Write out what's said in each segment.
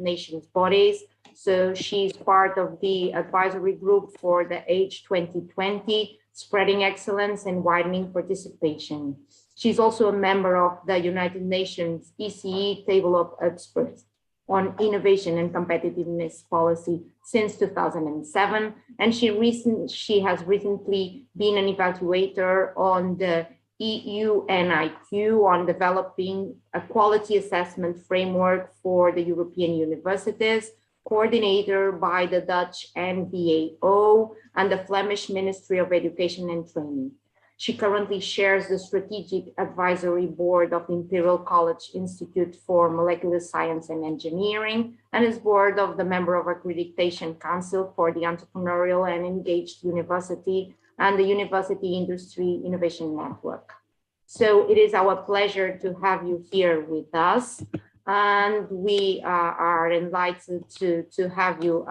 Nations bodies. So she's part of the advisory group for the Age 2020, Spreading Excellence and Widening Participation. She's also a member of the United Nations ECE Table of Experts on Innovation and Competitiveness Policy since 2007. And she has recently been an evaluator on the EU NIQ on developing a quality assessment framework for the European universities, coordinator by the Dutch NVAO and the Flemish Ministry of Education and Training. She currently shares the Strategic Advisory Board of the Imperial College Institute for Molecular Science and Engineering and is board of the member of Accreditation Council for the Entrepreneurial and Engaged University and the University Industry Innovation Network. So it is our pleasure to have you here with us. And we are delighted to have you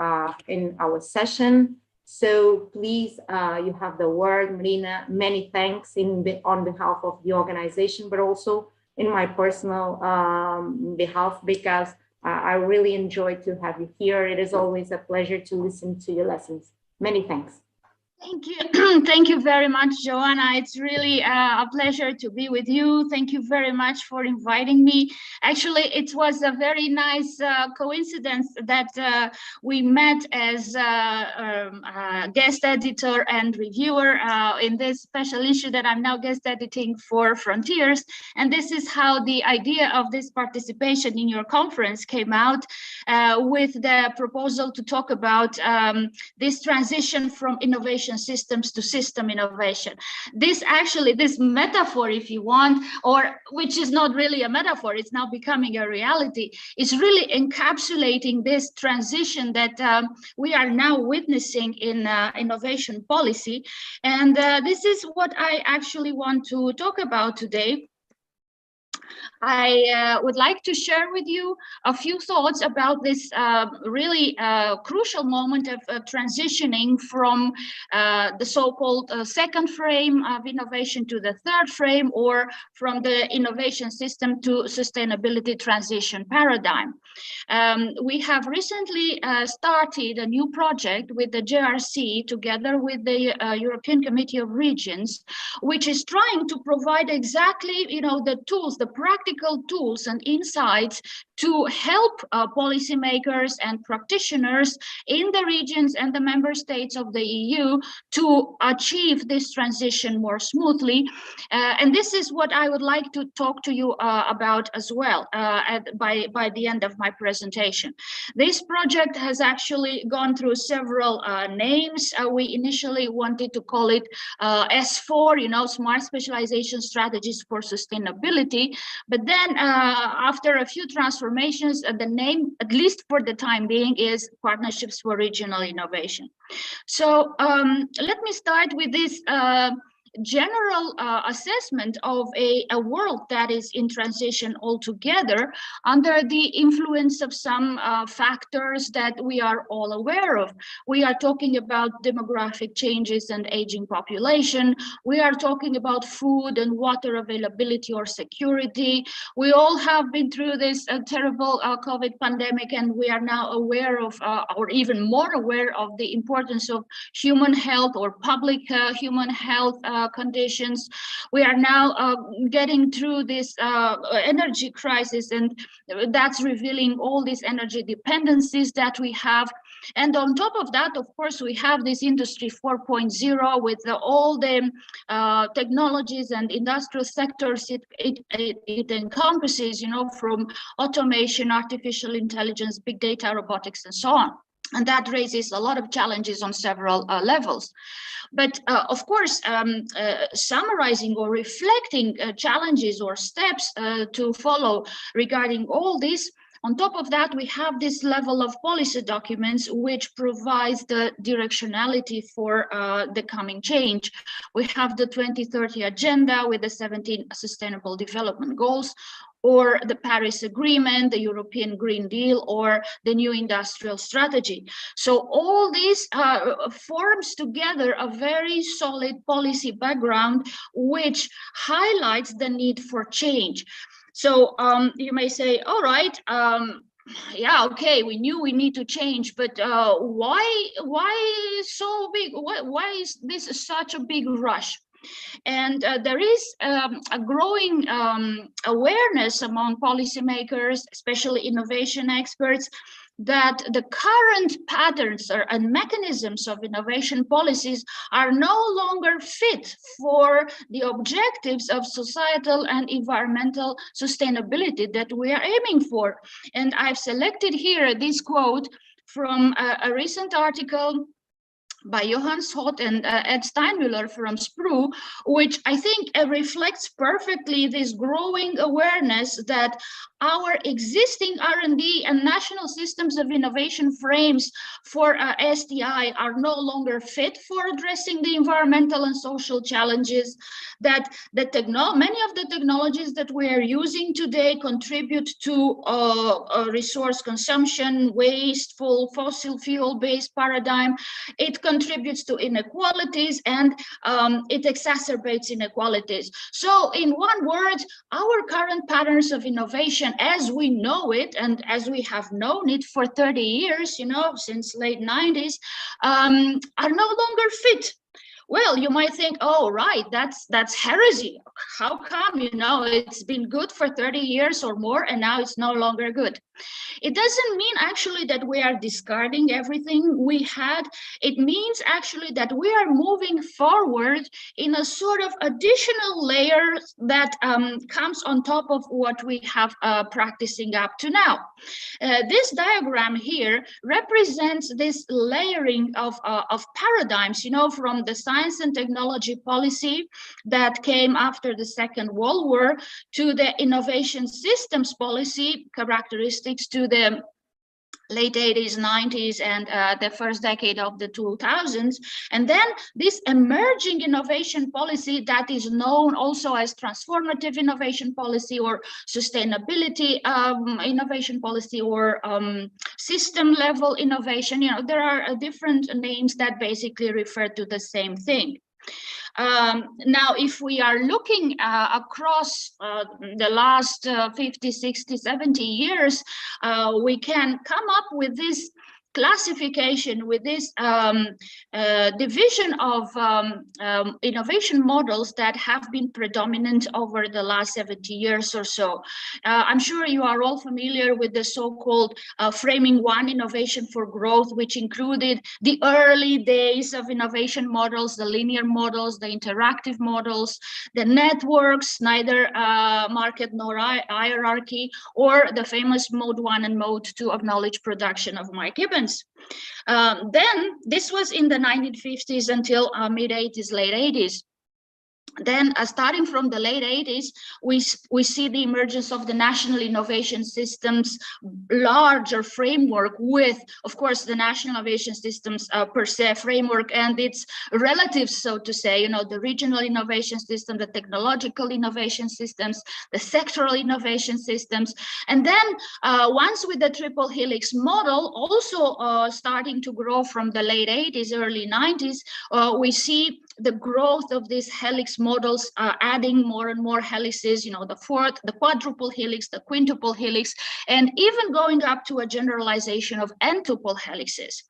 in our session. So please, you have the word, Marina. Many thanks on behalf of the organization, but also in my personal behalf, because I really enjoy to have you here. It is always a pleasure to listen to your lessons. Many thanks. Thank you. Thank you very much, Joanna. It's really a pleasure to be with you. Thank you very much for inviting me. Actually, it was a very nice coincidence that we met as guest editor and reviewer in this special issue that I'm now guest editing for Frontiers. And this is how the idea of this participation in your conference came out with the proposal to talk about this transition from innovation systems to system innovation. This metaphor, if you want, or which is not really a metaphor, it's now becoming a reality, is really encapsulating this transition that we are now witnessing in innovation policy. And this is what I actually want to talk about today. I would like to share with you a few thoughts about this really crucial moment of transitioning from the so-called second frame of innovation to the third frame, or from the innovation system to sustainability transition paradigm. We have recently started a new project with the JRC together with the European Committee of Regions, which is trying to provide exactly, the tools, the practical tools and insights to help policymakers and practitioners in the regions and the member states of the EU to achieve this transition more smoothly. And this is what I would like to talk to you about as well by the end of my presentation. This project has actually gone through several names. We initially wanted to call it S4, Smart Specialization Strategies for Sustainability. But then after a few transformations, the name, at least for the time being, is Partnerships for Regional Innovation. So let me start with this general assessment of a world that is in transition altogether under the influence of some factors that we are all aware of. We are talking about demographic changes and aging population. We are talking about food and water availability or security. We all have been through this terrible COVID pandemic, and we are now aware of, or even more aware of, the importance of human health or public human health conditions. We are now getting through this energy crisis, and that's revealing all these energy dependencies that we have. And on top of that, of course, we have this industry 4.0 with all the technologies and industrial sectors it encompasses, from automation, artificial intelligence, big data, robotics, and so on. And that raises a lot of challenges on several levels. But of course, summarizing or reflecting challenges or steps to follow regarding all this, on top of that, we have this level of policy documents which provides the directionality for the coming change. We have the 2030 agenda with the 17 Sustainable Development Goals, or the Paris Agreement, the European Green Deal, or the new industrial strategy. So all this forms together a very solid policy background which highlights the need for change. So you may say, all right, yeah, okay, we knew we need to change, but why so big? Why is this such a big rush? And there is a growing awareness among policymakers, especially innovation experts, that the current patterns and mechanisms of innovation policies are no longer fit for the objectives of societal and environmental sustainability that we are aiming for. And I've selected here this quote from a recent article by Johann Schott and Ed Steinmüller from SPRU, which I think reflects perfectly this growing awareness that our existing R&D and national systems of innovation frames for STI are no longer fit for addressing the environmental and social challenges, that many of the technologies that we are using today contribute to resource consumption, wasteful fossil fuel-based paradigm. It contributes to inequalities, and it exacerbates inequalities. So in one word, our current patterns of innovation as we know it and as we have known it for 30 years, since late 90s, are no longer fit. Well, you might think, oh, right, that's heresy. How come, it's been good for 30 years or more and now it's no longer good? It doesn't mean actually that we are discarding everything we had. It means actually that we are moving forward in a sort of additional layer that comes on top of what we have practicing up to now. This diagram here represents this layering of paradigms, from the science and technology policy that came after the Second World War to the innovation systems policy characteristics to the late 80s, 90s, and the first decade of the 2000s. And then this emerging innovation policy that is known also as transformative innovation policy or sustainability innovation policy or system level innovation. There are different names that basically refer to the same thing. Now, if we are looking across the last 50, 60, 70 years, we can come up with this classification, with this division of innovation models that have been predominant over the last 70 years or so. I'm sure you are all familiar with the so-called framing one innovation for growth, which included the early days of innovation models, the linear models, the interactive models, the networks, neither market nor hierarchy, or the famous mode 1 and mode 2 of knowledge production of Mark Gibbons. Then this was in the 1950s until mid 80s, late 80s. Then starting from the late 80s, we see the emergence of the national innovation systems larger framework with, of course, the national innovation systems per se framework and its relatives, so to say, the regional innovation system, the technological innovation systems, the sectoral innovation systems. And then once with the triple helix model also starting to grow from the late 80s, early 90s, we see the growth of these helix models adding more and more helices, the fourth, the quadruple helix, the quintuple helix, and even going up to a generalization of n-tuple helices.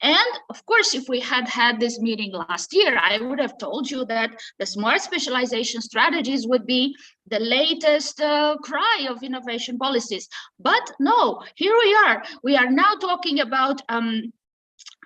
And of course, if we had had this meeting last year, I would have told you that the smart specialization strategies would be the latest cry of innovation policies. But no, here we are. We are now talking about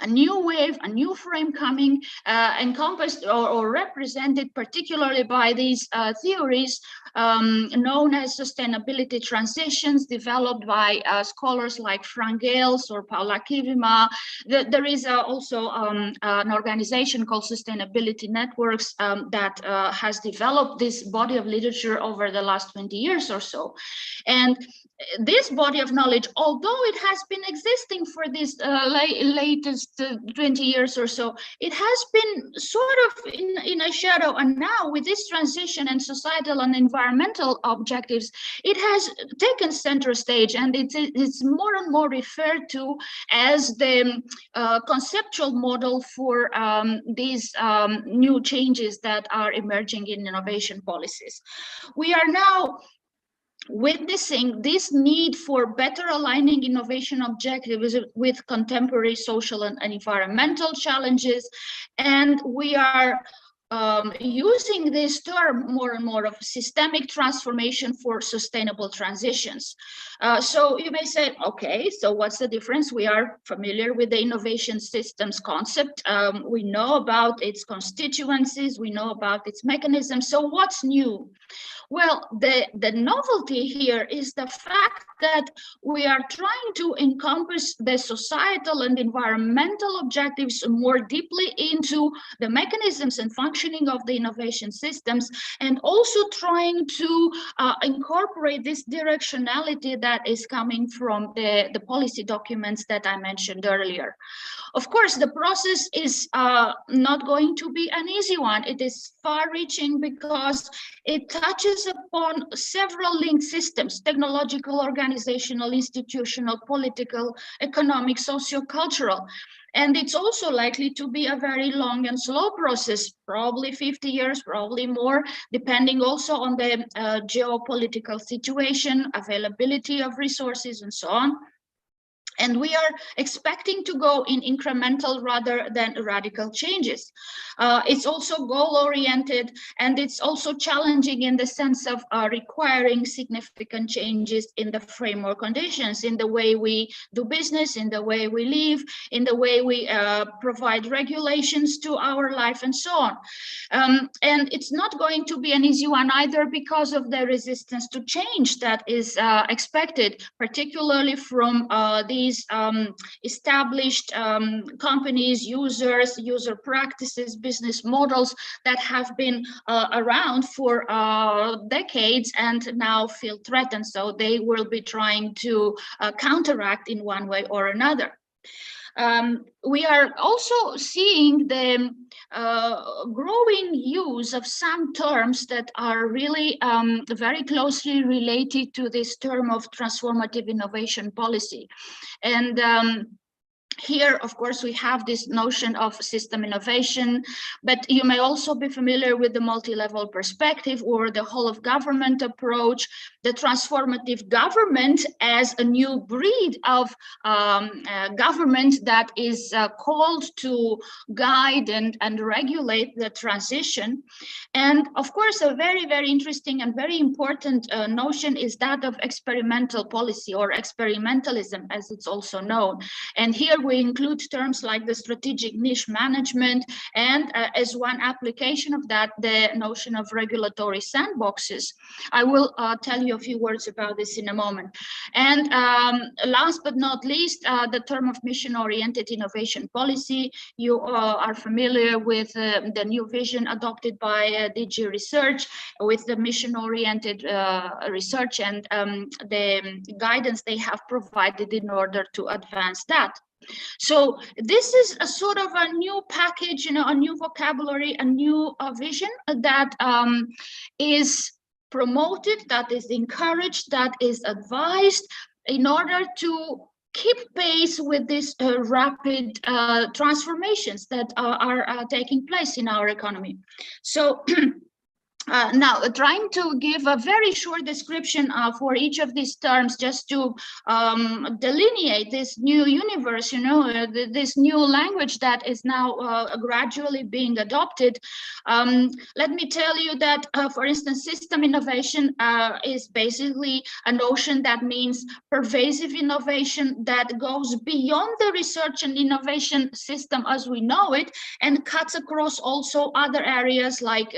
a new wave, a new frame coming, encompassed or represented particularly by these theories known as sustainability transitions, developed by scholars like Frank Gales or Paula Kivima. There is also an organization called Sustainability Networks that has developed this body of literature over the last 20 years or so. And this body of knowledge, although it has been existing for this latest 20 years or so, it has been sort of in a shadow. And now with this transition and societal and environmental objectives, it has taken center stage, and it's more and more referred to as the conceptual model for these new changes that are emerging in innovation policies. We are now witnessing this need for better aligning innovation objectives with contemporary social and environmental challenges. And we are using this term more and more of systemic transformation for sustainable transitions. So you may say, okay, so what's the difference? We are familiar with the innovation systems concept. We know about its constituencies, we know about its mechanisms. So what's new? Well, the novelty here is the fact that we are trying to encompass the societal and environmental objectives more deeply into the mechanisms and functioning of the innovation systems, and also trying to incorporate this directionality that is coming from the policy documents that I mentioned earlier. Of course, the process is not going to be an easy one. It is far-reaching because it touches upon several linked systems: technological, organizational, institutional, political, economic, socio-cultural. And it's also likely to be a very long and slow process, probably 50 years, probably more, depending also on the geopolitical situation, availability of resources, and so on. And we are expecting to go in incremental rather than radical changes. It's also goal-oriented, and it's also challenging in the sense of requiring significant changes in the framework conditions, in the way we do business, in the way we live, in the way we provide regulations to our life, and so on. And it's not going to be an easy one either, because of the resistance to change that is expected, particularly from these established companies, users, user practices, business models that have been around for decades and now feel threatened. So they will be trying to counteract in one way or another. We are also seeing the growing use of some terms that are really very closely related to this term of transformative innovation policy. And here, of course, we have this notion of system innovation, but you may also be familiar with the multi-level perspective or the whole of government approach, the transformative government as a new breed of government that is called to guide and regulate the transition. And of course, a very, very interesting and very important notion is that of experimental policy, or experimentalism, as it's also known. And here we include terms like the strategic niche management, and as one application of that, the notion of regulatory sandboxes. I will tell you a few words about this in a moment. And last but not least, the term of mission-oriented innovation policy. You are familiar with the new vision adopted by DG Research, with the mission-oriented research and the guidance they have provided in order to advance that. So this is a sort of a new package, a new vocabulary, a new vision that is promoted, that is encouraged, that is advised in order to keep pace with these rapid transformations that are taking place in our economy. So now, trying to give a very short description for each of these terms, just to delineate this new universe, this new language that is now gradually being adopted. Let me tell you that, for instance, system innovation is basically a notion that means pervasive innovation that goes beyond the research and innovation system as we know it, and cuts across also other areas like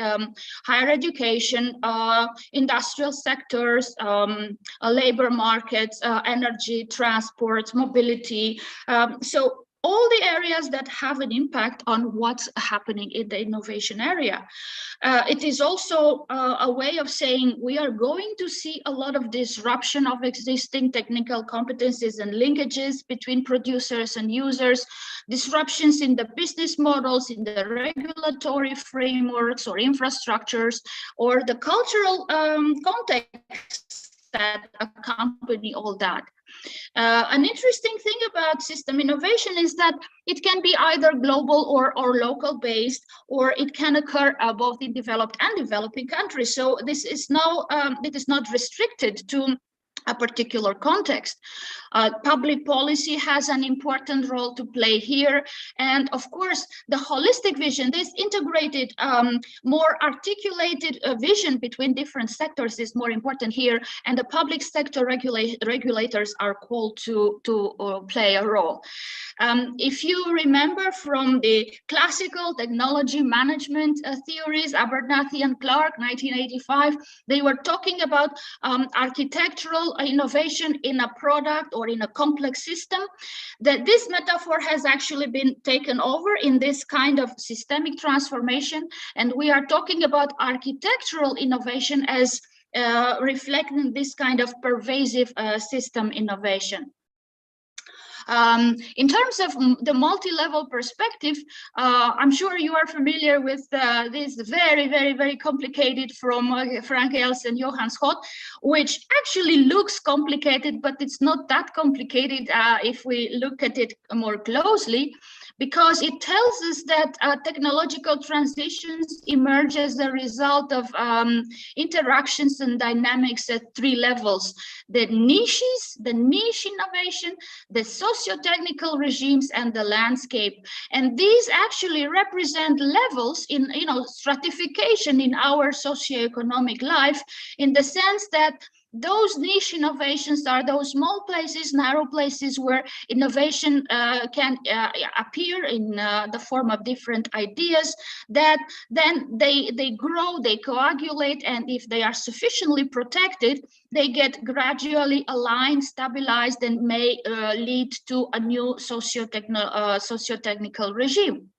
higher education, industrial sectors, labor markets, energy, transport, mobility. So all the areas that have an impact on what's happening in the innovation area. It is also a way of saying we are going to see a lot of disruption of existing technical competencies and linkages between producers and users, disruptions in the business models, in the regulatory frameworks or infrastructures, or the cultural context that accompany all that. An interesting thing about system innovation is that it can be either global or local based, or it can occur both in developed and developing countries. So this is it is not restricted to a particular context. Public policy has an important role to play here. And of course, the holistic vision, this integrated, more articulated vision between different sectors is more important here. And the public sector regulators are called to play a role. If you remember from the classical technology management theories, Abernathy and Clark, 1985, they were talking about architectural innovation in a product or in a complex system. That this metaphor has actually been taken over in this kind of systemic transformation, and we are talking about architectural innovation as reflecting this kind of pervasive system innovation. In terms of the multi-level perspective, I'm sure you are familiar with this very complicated from Frank Els and Johan Schott, which actually looks complicated, but it's not that complicated if we look at it more closely, because it tells us that technological transitions emerge as a result of interactions and dynamics at three levels: the niches, the niche innovation, the socio-technical regimes, and the landscape. And these actually represent levels in, stratification in our socioeconomic life, in the sense that those niche innovations are those small places, narrow places where innovation can appear in the form of different ideas that then they grow, they coagulate, and if they are sufficiently protected, they get gradually aligned, stabilized, and may lead to a new socio-technical regime.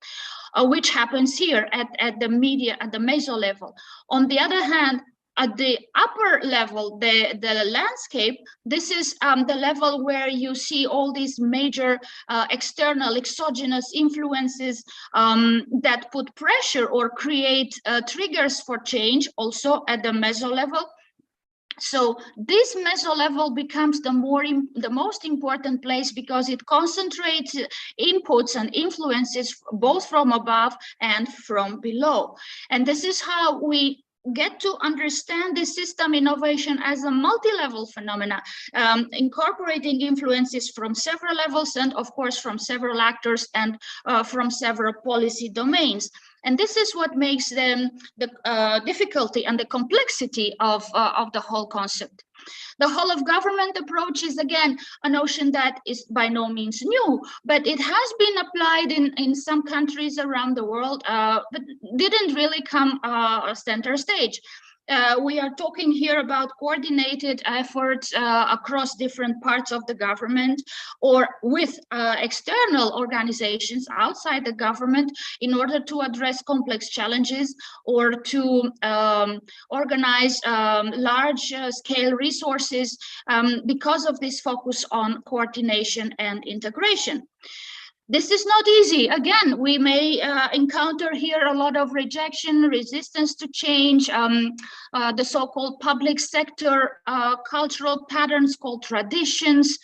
Which happens here at the meso level. On the other hand, at the upper level, the landscape, this is the level where you see all these major external exogenous influences that put pressure or create triggers for change, also at the meso level. So this meso level becomes the most important place, because it concentrates inputs and influences both from above and from below. And this is how we get to understand this system innovation as a multi-level phenomena, incorporating influences from several levels and of course from several actors and from several policy domains. And this is what makes the difficulty and the complexity of the whole concept. The whole of government approach is, again, a notion that is by no means new, but it has been applied in some countries around the world, but didn't really come center stage. We are talking here about coordinated efforts across different parts of the government, or with external organizations outside the government, in order to address complex challenges or to organize large-scale resources because of this focus on coordination and integration. This is not easy. Again, we may encounter here a lot of rejection, resistance to change, the so-called public sector cultural patterns called traditions.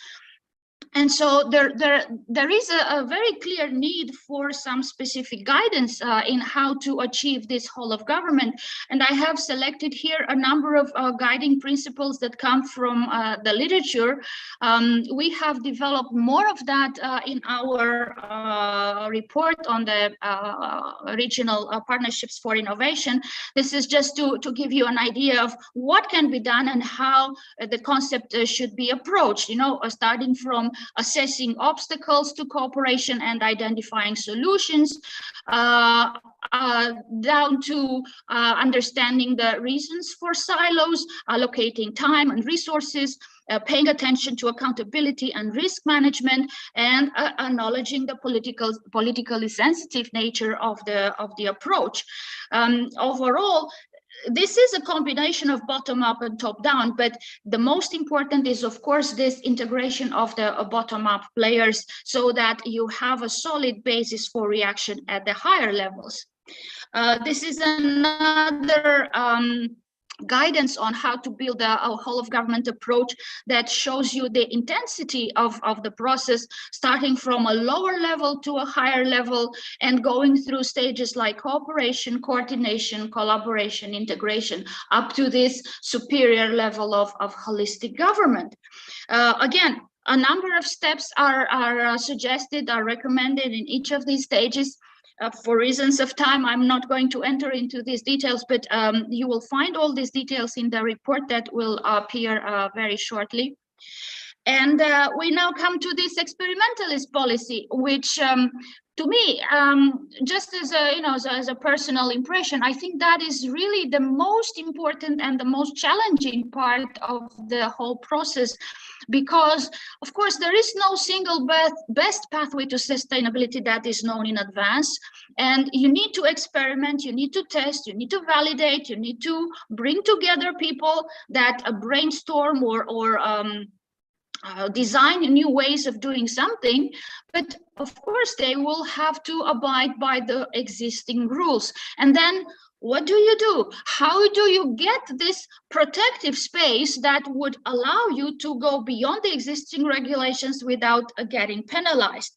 And so there is a very clear need for some specific guidance in how to achieve this whole of government. And I have selected here a number of guiding principles that come from the literature. We have developed more of that in our report on the regional partnerships for innovation. This is just to give you an idea of what can be done and how the concept should be approached, starting from assessing obstacles to cooperation and identifying solutions, down to understanding the reasons for silos, allocating time and resources, paying attention to accountability and risk management, and acknowledging the politically sensitive nature of the approach. Overall, this is a combination of bottom-up and top-down, but the most important is, of course, this integration of the bottom-up players, so that you have a solid basis for reaction at the higher levels. This is another guidance on how to build a whole of government approach that shows you the intensity of the process, starting from a lower level to a higher level and going through stages like cooperation, coordination, collaboration, integration, up to this superior level of holistic government. Again, a number of steps are suggested, are recommended in each of these stages. For reasons of time, I'm not going to enter into these details, but you will find all these details in the report that will appear very shortly. And we now come to this experimentalist policy, which to me, just as a, as a personal impression, I think that is really the most important and the most challenging part of the whole process, because of course there is no single best pathway to sustainability that is known in advance, and you need to experiment, you need to test, you need to validate, you need to bring together people that brainstorm or design new ways of doing something, but of course they will have to abide by the existing rules. And then what do you do? How do you get this protective space that would allow you to go beyond the existing regulations without getting penalized?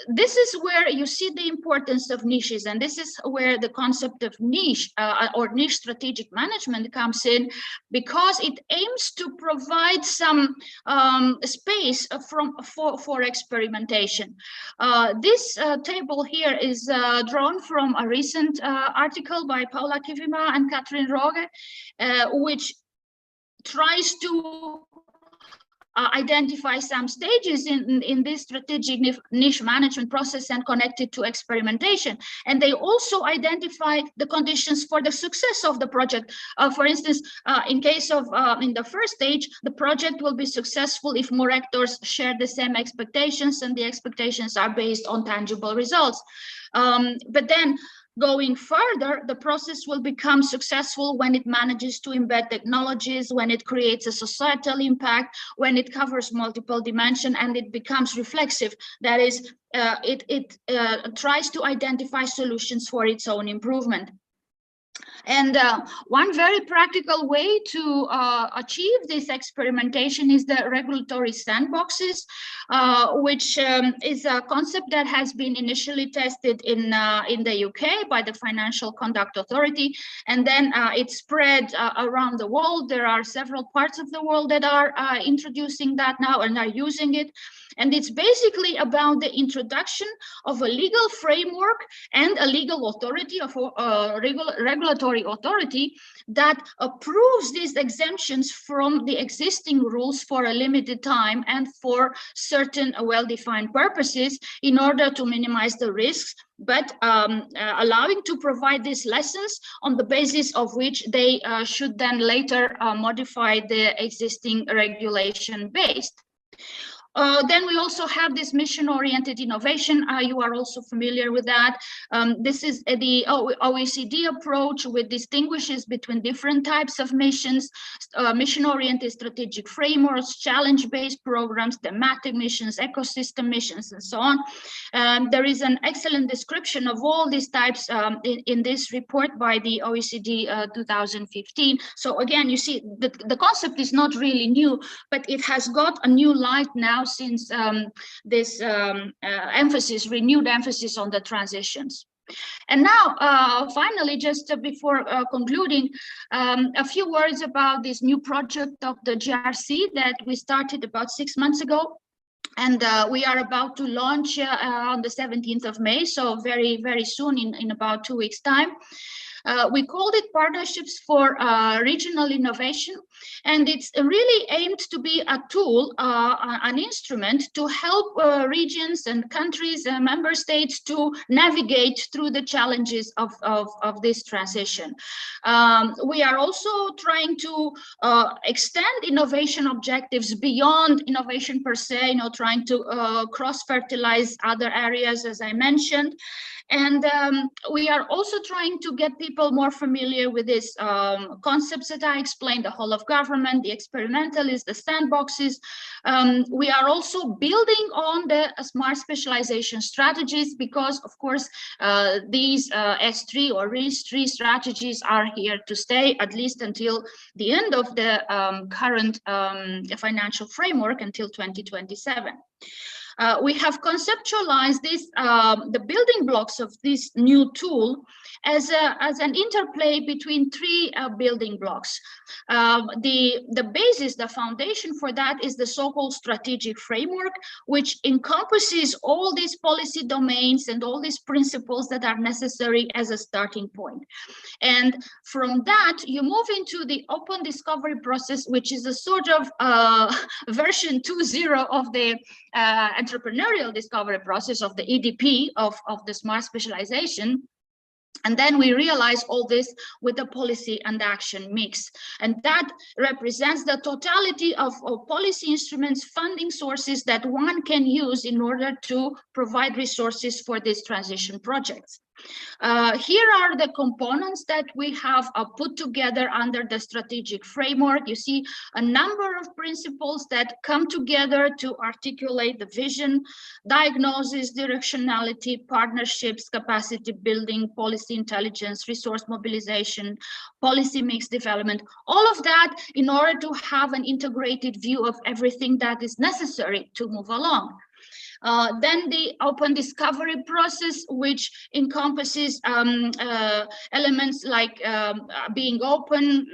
This is where you see the importance of niches, and this is where the concept of niche or niche strategic management comes in, because it aims to provide some space for experimentation. This table here is drawn from a recent article by Paula Kivima and Katrin Roge, which tries to identify some stages in this strategic niche management process and connect it to experimentation. And they also identify the conditions for the success of the project. For instance, in case of in the first stage, the project will be successful if more actors share the same expectations and the expectations are based on tangible results. But then going further, the process will become successful when it manages to embed technologies, when it creates a societal impact, when it covers multiple dimensions, and it becomes reflexive. That is, it tries to identify solutions for its own improvement. And one very practical way to achieve this experimentation is the regulatory sandboxes, which is a concept that has been initially tested in the UK by the Financial Conduct Authority, and then it spread around the world. There are several parts of the world that are introducing that now and are using it. And it's basically about the introduction of a legal framework and a legal authority, of a regulatory authority, that approves these exemptions from the existing rules for a limited time and for certain well-defined purposes in order to minimize the risks, but allowing to provide these lessons on the basis of which they should then later modify the existing regulation based. Then we also have this mission-oriented innovation. You are also familiar with that. This is the OECD approach, which distinguishes between different types of missions, mission-oriented strategic frameworks, challenge-based programs, thematic missions, ecosystem missions, and so on. There is an excellent description of all these types in this report by the OECD 2015. So again, you see the concept is not really new, but it has got a new light now since this renewed emphasis on the transitions. And now, finally, just before concluding, a few words about this new project of the GRC that we started about 6 months ago. And we are about to launch on the 17th of May, so very, very soon, in about 2 weeks' time. We called it Partnerships for Regional Innovation, and it's really aimed to be a tool, an instrument to help regions and countries and member states to navigate through the challenges of this transition. We are also trying to extend innovation objectives beyond innovation per se, trying to cross-fertilize other areas, as I mentioned. And we are also trying to get people people more familiar with these concepts that I explained, the whole of government, the experimentalists, the sandboxes. We are also building on the smart specialization strategies because, of course, these S3 or RIS3 strategies are here to stay, at least until the end of the current financial framework, until 2027. We have conceptualized this, the building blocks of this new tool as an interplay between three building blocks. The basis, the foundation for that is the so-called strategic framework, which encompasses all these policy domains and all these principles that are necessary as a starting point. And from that, you move into the open discovery process, which is a sort of version 2.0 of the entrepreneurial discovery process of the EDP of the smart specialization. And then we realize all this with the policy and action mix. And that represents the totality of policy instruments, funding sources that one can use in order to provide resources for these transition projects. Here are the components that we have put together under the strategic framework. You see a number of principles that come together to articulate the vision, diagnosis, directionality, partnerships, capacity building, policy intelligence, resource mobilization, policy mix development, all of that in order to have an integrated view of everything that is necessary to move along. Then the open discovery process, which encompasses elements like being open,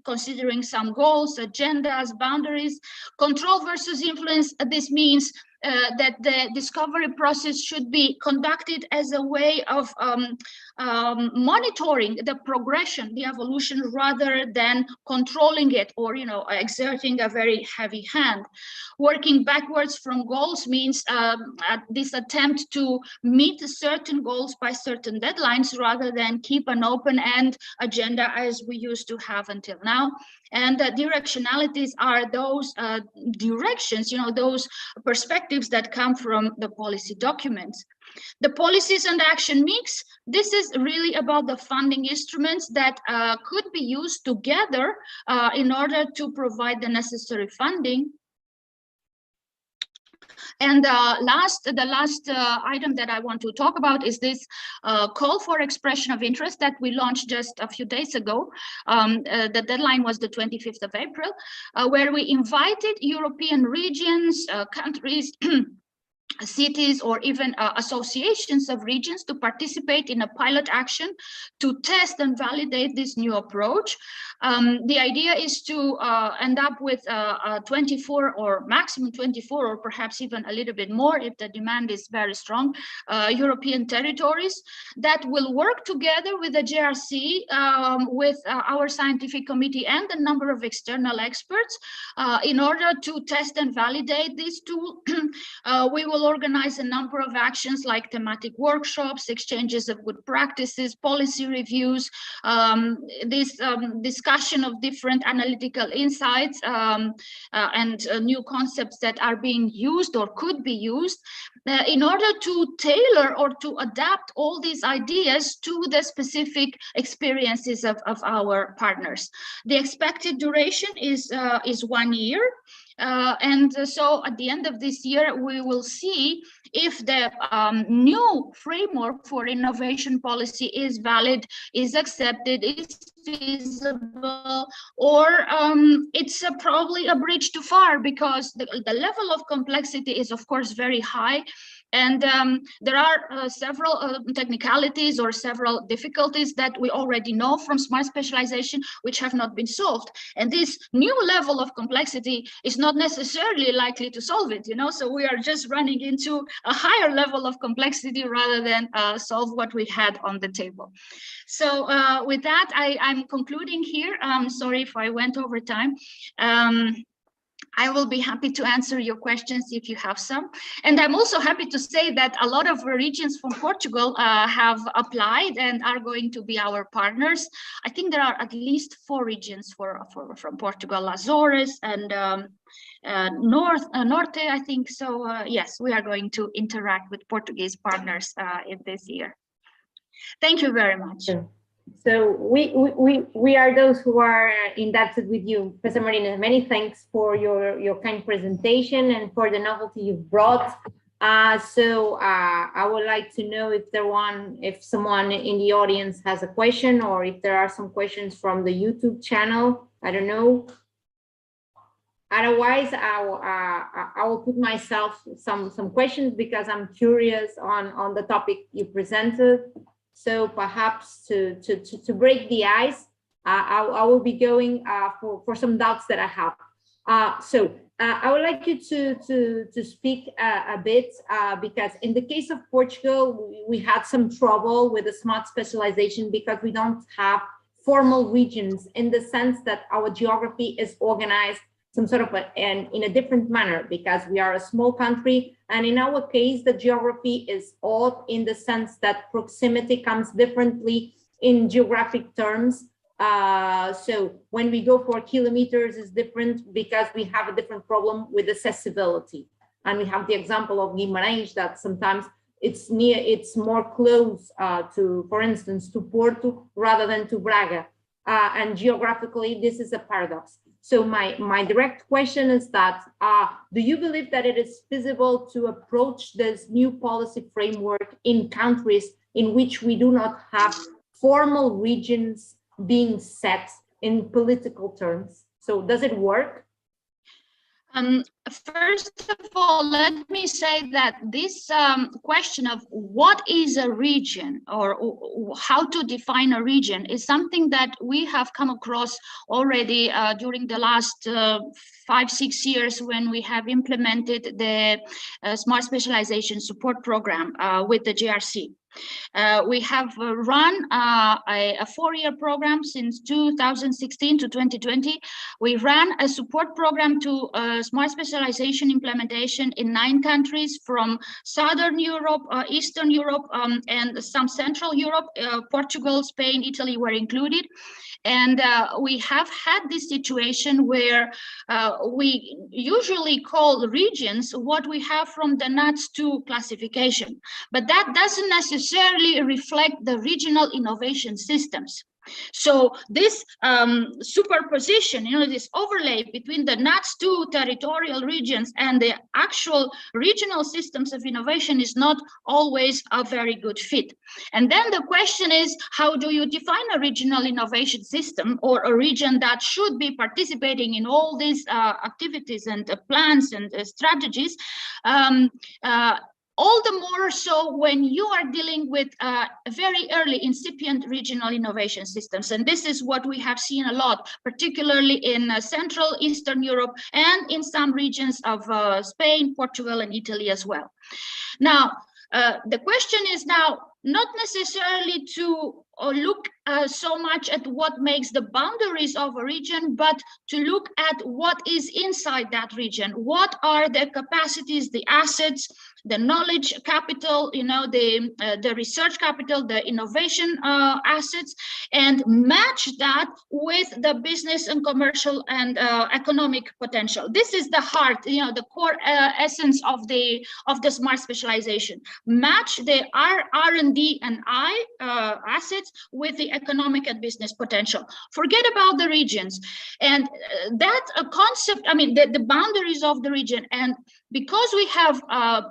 considering some goals, agendas, boundaries, control versus influence. This means that the discovery process should be conducted as a way of monitoring the progression, the evolution, rather than controlling it or, exerting a very heavy hand. Working backwards from goals means this attempt to meet certain goals by certain deadlines rather than keep an open-end agenda as we used to have until now. And directionalities are those directions, those perspectives that come from the policy documents. The policies and action mix, this is really about the funding instruments that could be used together in order to provide the necessary funding. And the last item that I want to talk about is this call for expression of interest that we launched just a few days ago. The deadline was the 25th of April, where we invited European regions, countries, cities, or even associations of regions to participate in a pilot action to test and validate this new approach. The idea is to end up with 24 or maximum 24, or perhaps even a little bit more if the demand is very strong, European territories that will work together with the JRC, with our scientific committee and a number of external experts in order to test and validate this tool. We will organize a number of actions like thematic workshops, exchanges of good practices, policy reviews, this discussion of different analytical insights and new concepts that are being used or could be used in order to tailor or to adapt all these ideas to the specific experiences of our partners. The expected duration is 1 year. And so at the end of this year, we will see if the new framework for innovation policy is valid, is accepted, is feasible, or it's probably a bridge too far, because the level of complexity is, of course, very high. And there are several technicalities or several difficulties that we already know from smart specialization, which have not been solved. And this new level of complexity is not necessarily likely to solve it, so we are just running into a higher level of complexity rather than solve what we had on the table. So with that, I'm concluding here. Sorry if I went over time. I will be happy to answer your questions if you have some. And I'm also happy to say that a lot of regions from Portugal have applied and are going to be our partners. I think there are at least 4 regions from Portugal, Azores and Norte, I think. So yes, we are going to interact with Portuguese partners in this year. Thank you very much. So we are those who are indebted with you, Professor Marina. Many thanks for your kind presentation and for the novelty you've brought. I would like to know if someone in the audience has a question, or if there are some questions from the YouTube channel. I don't know. Otherwise, I will put myself some questions because I'm curious on the topic you presented. So perhaps to break the ice, I will be going for some doubts that I have. I would like you to speak a bit because in the case of Portugal, we had some trouble with the smart specialization because we don't have formal regions in the sense that our geography is organized some sort of in a different manner because we are a small country. And in our case, the geography is odd in the sense that proximity comes differently in geographic terms. So when we go for kilometers is different because we have a different problem with accessibility. And we have the example of Guimarães that sometimes it's more close to, for instance, to Porto rather than to Braga. And geographically, this is a paradox. So my direct question is that, do you believe that it is feasible to approach this new policy framework in countries in which we do not have formal regions being set in political terms? So does it work? First of all, let me say that this question of what is a region or how to define a region is something that we have come across already during the last 5-6 years when we have implemented the Smart Specialization Support Program with the GRC. We have run a 4-year program since 2016 to 2020. We ran a support program to smart specialization implementation in 9 countries from Southern Europe, Eastern Europe, and some Central Europe. Portugal, Spain, Italy were included. And we have had this situation where we usually call regions what we have from the NUTS2 classification, but that doesn't necessarily reflect the regional innovation systems. So this superposition, this overlay between the NUTS2 territorial regions and the actual regional systems of innovation is not always a very good fit. And then the question is, how do you define a regional innovation system or a region that should be participating in all these activities and plans and strategies? All the more so when you are dealing with very early incipient regional innovation systems. And this is what we have seen a lot, particularly in Central Eastern Europe and in some regions of Spain, Portugal, and Italy as well. Now, the question is now not necessarily to look so much at what makes the boundaries of a region, but to look at what is inside that region. What are the capacities, the assets, the knowledge capital, the research capital, the innovation assets, and match that with the business and commercial and economic potential. This is the heart, the core essence of the smart specialization. Match the R&D and I assets with the economic and business potential. Forget about the regions. And that concept, the boundaries of the region. And because we have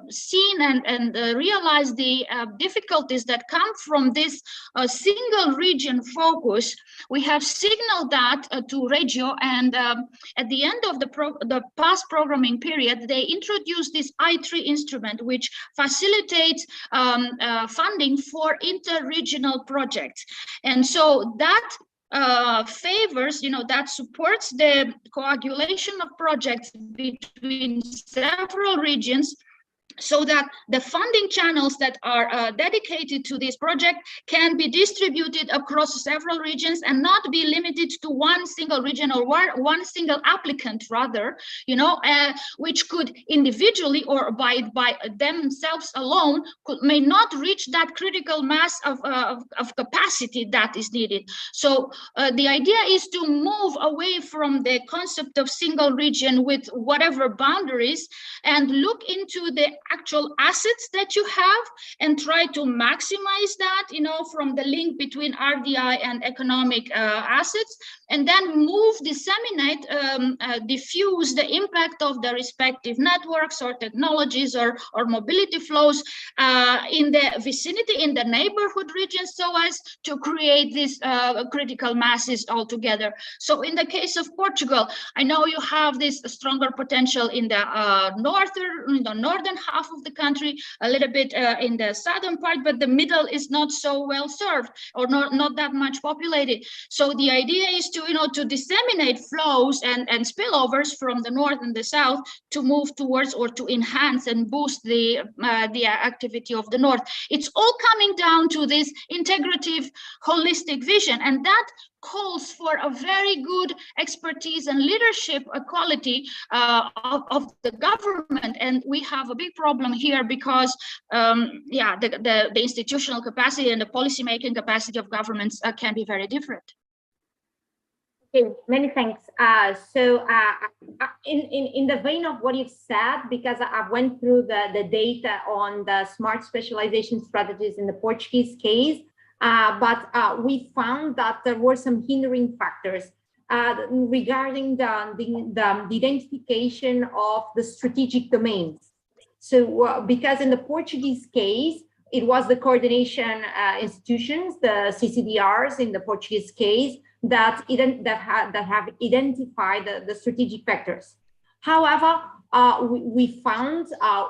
seen and realized the difficulties that come from this single region focus, we have signaled that to Regio, and at the end of the past programming period, they introduced this I3 instrument, which facilitates funding for inter-regional projects. And so that favors, that supports the coagulation of projects between several regions, so that the funding channels that are dedicated to this project can be distributed across several regions and not be limited to one single region or one single applicant, rather, which could individually or by themselves alone may not reach that critical mass of capacity that is needed. So the idea is to move away from the concept of single region with whatever boundaries and look into the actual assets that you have and try to maximize that, from the link between RDI and economic assets, and then disseminate, diffuse the impact of the respective networks or technologies or mobility flows in the vicinity, in the neighborhood regions, so as to create these critical masses altogether. So in the case of Portugal, I know you have this stronger potential in the northern half of the country, a little bit in the southern part, but the middle is not so well served or not that much populated. So the idea is to disseminate flows and spillovers from the north and the south to move towards or to enhance and boost the activity of the north. It's all coming down to this integrative, holistic vision, and that calls for a very good expertise and leadership quality of the government. And we have a big problem here because the institutional capacity and the policy-making capacity of governments can be very different. Okay, many thanks. In the vein of what you've said, because I went through the data on the smart specialization strategies in the Portuguese case, but we found that there were some hindering factors regarding the identification of the strategic domains. So because in the Portuguese case, it was the coordination institutions, the CCDRs in the Portuguese case, that have identified the strategic vectors. However, we found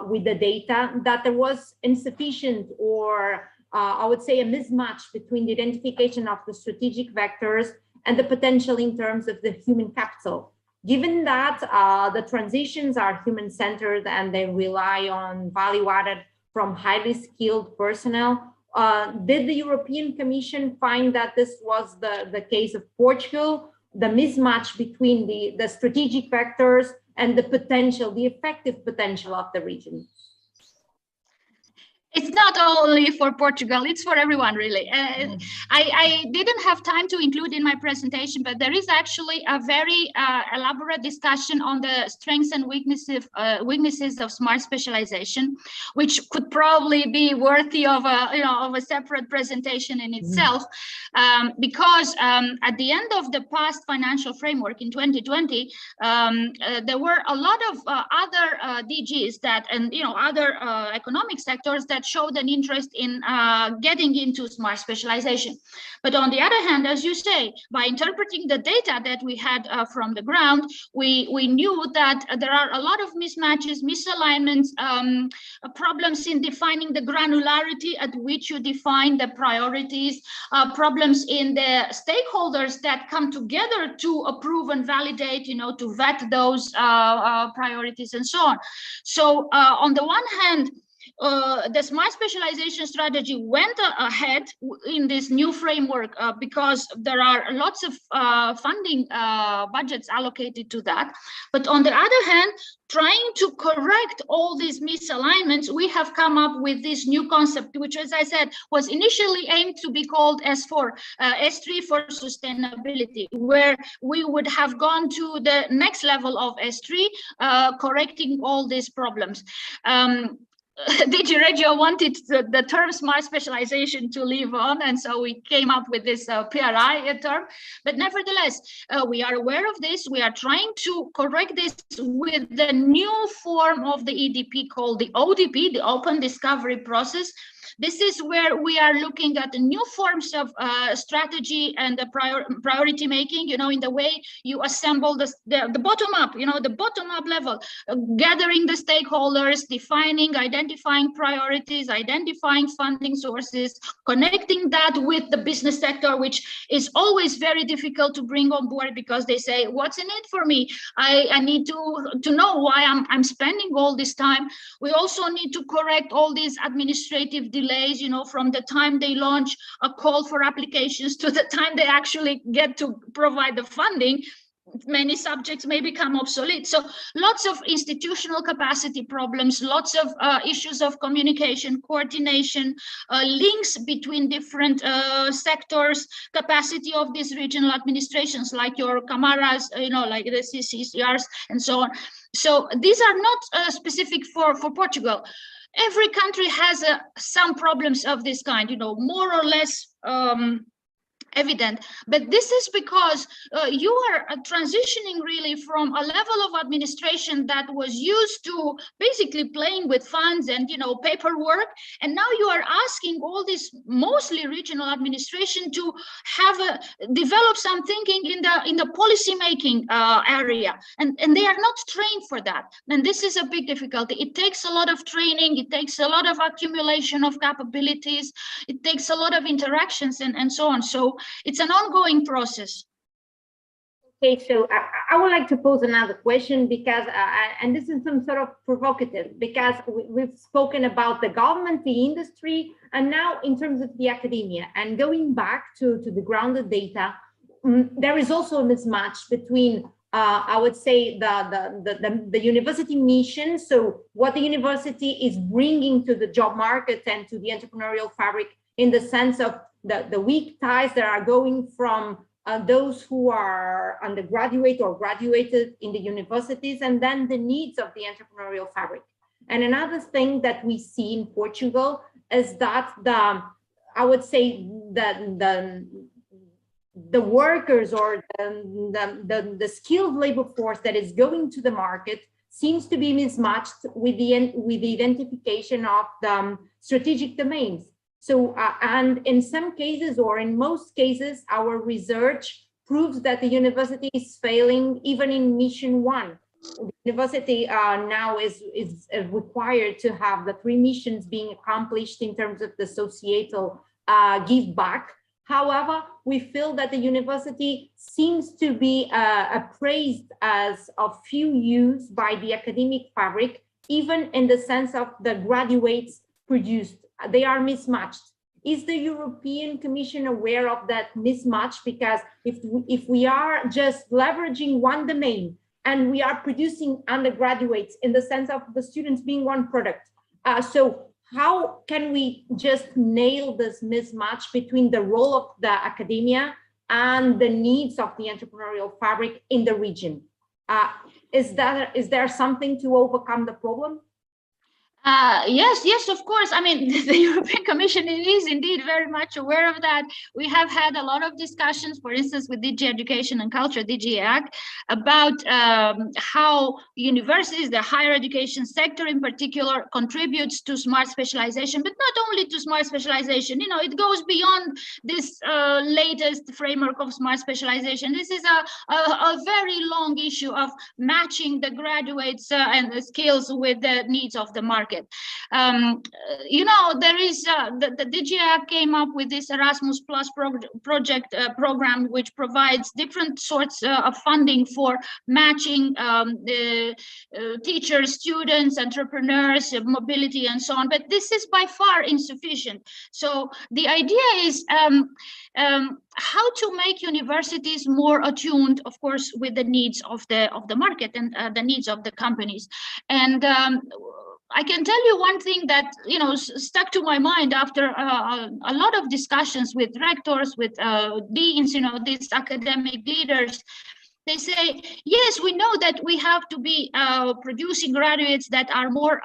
with the data that there was insufficient, or I would say a mismatch between the identification of the strategic vectors and the potential in terms of the human capital. Given that the transitions are human-centered and they rely on value added from highly skilled personnel, did the European Commission find that this was the case of Portugal, the mismatch between the strategic vectors and the effective potential of the region? It's not only for Portugal, it's for everyone, really. I didn't have time to include in my presentation, but there is actually a very elaborate discussion on the strengths and weaknesses of smart specialization, which could probably be worthy of a separate presentation in itself, because at the end of the past financial framework in 2020, there were a lot of other DGs and other economic sectors that showed an interest in getting into smart specialization. But on the other hand, as you say, by interpreting the data that we had from the ground, we knew that there are a lot of mismatches, misalignments, problems in defining the granularity at which you define the priorities, problems in the stakeholders that come together to approve and validate, to vet those priorities and so on. So on the one hand, the smart specialization strategy went ahead in this new framework because there are lots of funding budgets allocated to that. But on the other hand, trying to correct all these misalignments, we have come up with this new concept, which, as I said, was initially aimed to be called S4, S3 for sustainability, where we would have gone to the next level of S3, correcting all these problems. DG Regio wanted the term smart specialization to live on, and so we came up with this PRI term. But nevertheless, we are aware of this. We are trying to correct this with the new form of the EDP called the ODP, the Open Discovery Process. This is where we are looking at the new forms of strategy and the priority making, in the way you assemble the bottom up, the bottom up level, gathering the stakeholders, defining, identifying priorities, identifying funding sources, connecting that with the business sector, which is always very difficult to bring on board because they say, what's in it for me? I need to know why I'm spending all this time. We also need to correct all these administrative delays, from the time they launch a call for applications to the time they actually get to provide the funding. many subjects may become obsolete. So lots of institutional capacity problems, lots of issues of communication, coordination, links between different sectors, capacity of these regional administrations like your camaras, like the CCCRs and so on. So these are not specific for Portugal. Every country has some problems of this kind, more or less evident, but this is because you are transitioning really from a level of administration that was used to basically playing with funds and paperwork, and now you are asking all this mostly regional administration to have develop some thinking in the policy making area, and they are not trained for that, and this is a big difficulty. It takes a lot of training, it takes a lot of accumulation of capabilities, it takes a lot of interactions and so on. So it's an ongoing process. Okay, so I would like to pose another question because, and this is some sort of provocative, because we've spoken about the government, the industry, and now in terms of the academia. And going back to the grounded data, there is also a mismatch between, I would say, the university mission, so what the university is bringing to the job market and to the entrepreneurial fabric, in the sense of the weak ties that are going from those who are undergraduate or graduated in the universities, and then the needs of the entrepreneurial fabric. And another thing that we see in Portugal is that I would say that the workers or the skilled labor force that is going to the market seems to be mismatched with the identification of the strategic domains. So, and in some cases, or in most cases, our research proves that the university is failing even in mission 1. The university now is required to have the 3 missions being accomplished in terms of the societal give back. However, we feel that the university seems to be appraised as of few use by the academic fabric, even in the sense of the graduates produced. They are mismatched. Is the European Commission aware of that mismatch? Because if we are just leveraging one domain and we are producing undergraduates in the sense of the students being one product, so how can we just nail this mismatch between the role of the academia and the needs of the entrepreneurial fabric in the region? Is there something to overcome the problem? Yes, of course. I mean, the European Commission is indeed very much aware of that. We have had a lot of discussions, for instance, with DG Education and Culture, DG EAC, about how universities, the higher education sector in particular, contributes to smart specialization, but not only to smart specialization. It goes beyond this latest framework of smart specialization. This is a very long issue of matching the graduates and the skills with the needs of the market. There is the DGA came up with this Erasmus Plus program, which provides different sorts of funding for matching teachers, students, entrepreneurs, mobility, and so on. But this is by far insufficient. So the idea is how to make universities more attuned, of course, with the needs of the market and the needs of the companies. And I can tell you one thing that stuck to my mind after a lot of discussions with rectors, with deans, these academic leaders. They say, yes, we know that we have to be producing graduates that are more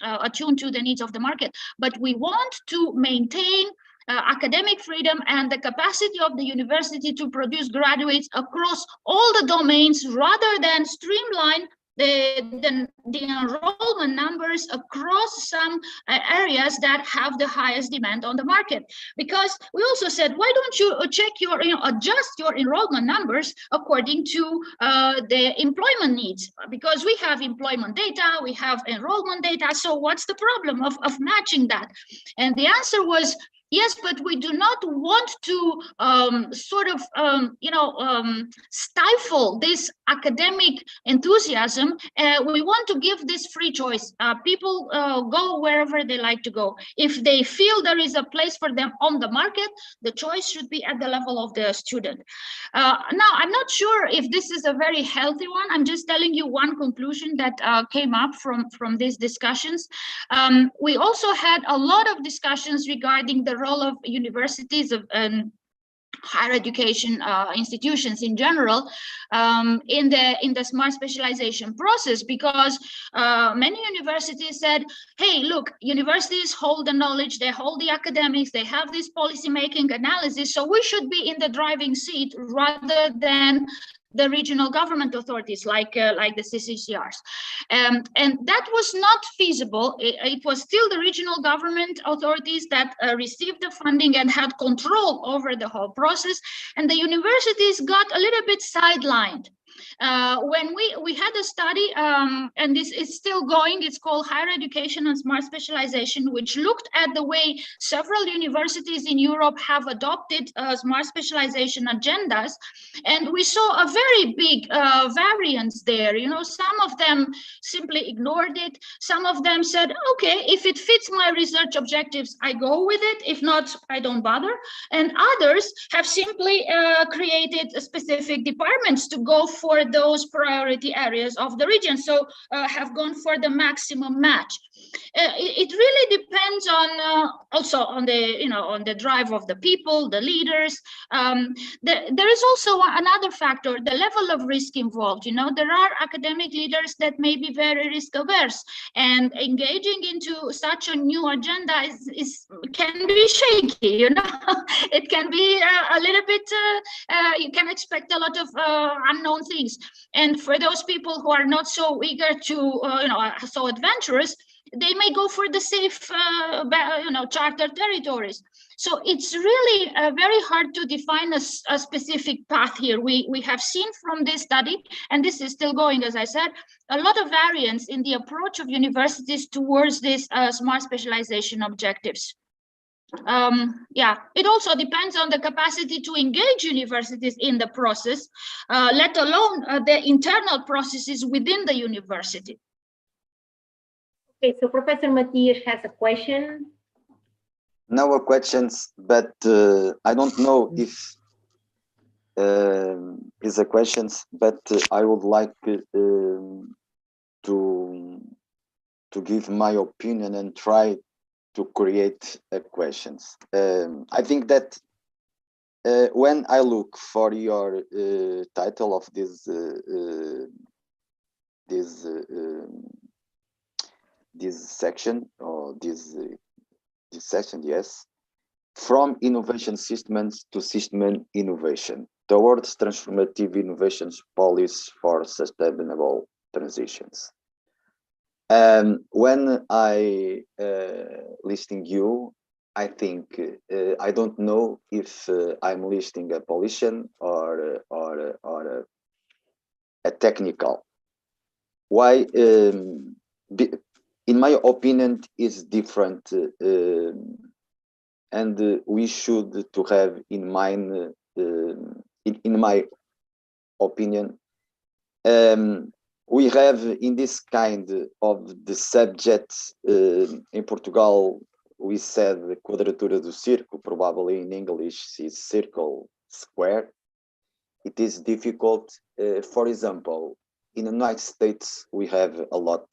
attuned to the needs of the market, but we want to maintain academic freedom and the capacity of the university to produce graduates across all the domains, rather than streamline the enrollment numbers across some areas that have the highest demand on the market. Because we also said, why don't you check adjust your enrollment numbers according to the employment needs? Because we have employment data, we have enrollment data, so what's the problem of matching that? And the answer was, Yes, but we do not want to stifle this academic enthusiasm. We want to give this free choice. People go wherever they like to go. If they feel there is a place for them on the market, the choice should be at the level of the student. Now, I'm not sure if this is a very healthy one. I'm just telling you one conclusion that came up from these discussions. We also had a lot of discussions regarding the role of universities and higher education institutions in general in the smart specialization process, because many universities said, hey, look, universities hold the knowledge, they hold the academics, they have this policy making analysis, so we should be in the driving seat rather than the regional government authorities like the CCCRs. And that was not feasible. It was still the regional government authorities that received the funding and had control over the whole process. And the universities got a little bit sidelined. When we had a study, and this is still going, it's called Higher Education and Smart Specialization, which looked at the way several universities in Europe have adopted smart specialization agendas. And we saw a very big variance there. You know, some of them simply ignored it. Some of them said, okay, if it fits my research objectives, I go with it. If not, I don't bother. And others have simply created specific departments to go for those priority areas of the region. So have gone for the maximum match. It really depends on also on the drive of the people, the leaders. There is also another factor, the level of risk involved. You know, there are academic leaders that may be very risk averse, and engaging into such a new agenda can be shaky. You know, it can be a little bit. You can expect a lot of unknown things, and for those people who are not so eager to, so adventurous, they may go for the safe, charter territories. So it's really very hard to define a specific path here. We have seen from this study, and this is still going, as I said, a lot of variance in the approach of universities towards these smart specialization objectives. It also depends on the capacity to engage universities in the process, let alone the internal processes within the university. Okay, so Professor Matias has a question. No questions, but I don't know if is a questions, but I would like to give my opinion and try to create questions. I think that when I look for your title of this section, or this section, yes, from innovation systems to system innovation towards transformative innovations policies for sustainable transitions. When I listing you, I think I don't know if I'm listing a politician or a technical. Why? In my opinion, is different, and we should to have in mind. In my opinion, we have in this kind of the subjects in Portugal, we said the quadratura do círculo, probably in English is circle square. It is difficult. For example, in the United States, we have a lot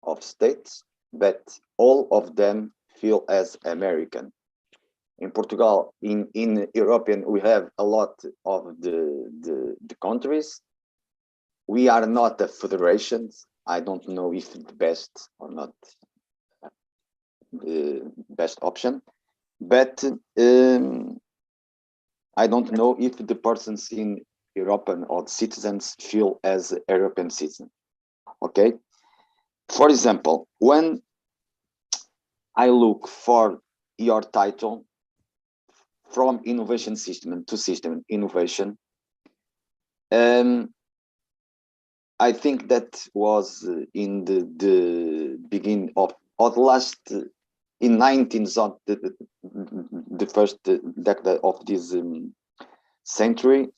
of states, but all of them feel as American. In Portugal, in European, we have a lot of the countries. We are not a federation. I don't know if the best or not the best option, but I don't know if the persons in European or citizens feel as European citizens. Okay. For example, when I look for your title, from innovation system to system innovation, I think that was in the beginning of the last in 19th of the first decade of this century,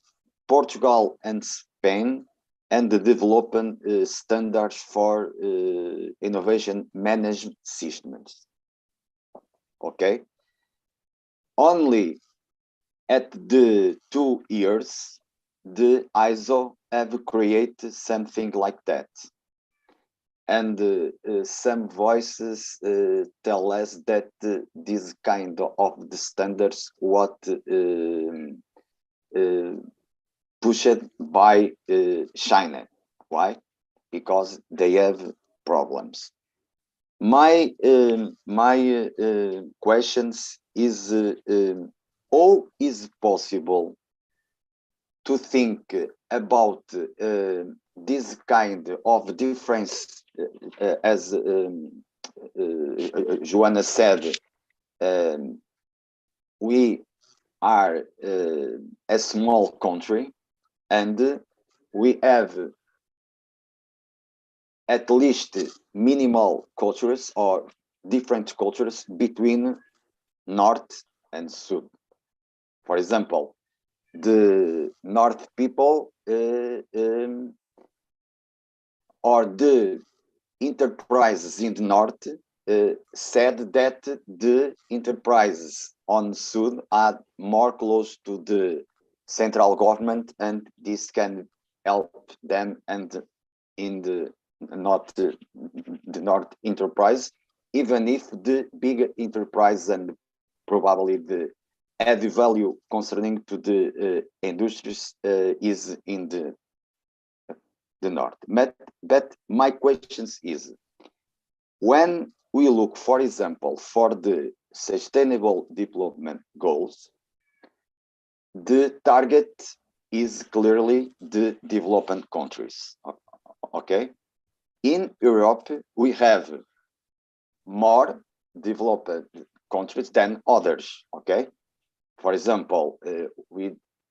Portugal and Spain and the developing standards for innovation management systems. Okay, only at the 2 years the ISO have created something like that, and some voices tell us that this kind of the standards what pushed by China. Why? Because they have problems. My questions is how is possible to think about this kind of difference, as Joanna said, we are a small country and we have at least minimal cultures or different cultures between North and South. For example, the North people or the enterprises in the North said that the enterprises on South are more close to the central government, and this can help them and in the North enterprise, even if the big enterprise and probably the added value concerning to the industries is in the North. But my question is, when we look, for example, for the Sustainable Development Goals, the target is clearly the developing countries. Okay, in Europe we have more developed countries than others. Okay, for example,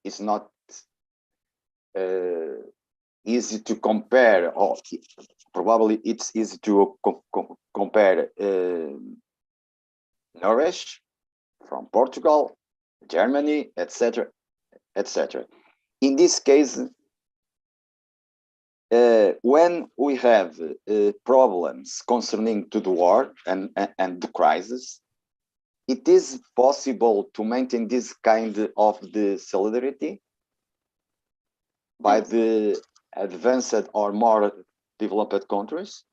it's not easy to compare, or probably it's easy to compare Norway from Portugal, Germany, etc., etc. In this case, when we have problems concerning to the war and the crisis, it is possible to maintain this kind of the solidarity by the advanced or more developed countries.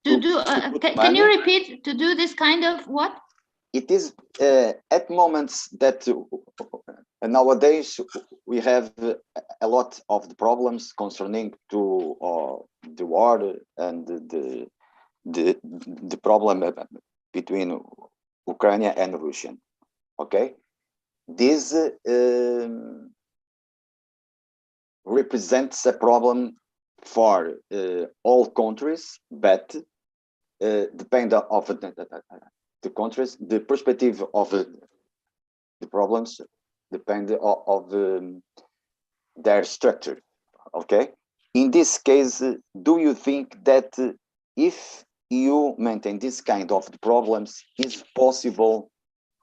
Can you repeat, to do this kind of what? It is at moments that nowadays we have a lot of the problems concerning to the war and the problem between Ukraine and Russia. Okay, this represents a problem for all countries, but depend of the countries, the perspective of the problems depend of their structure. Okay, in this case, do you think that if you maintain this kind of problems, is possible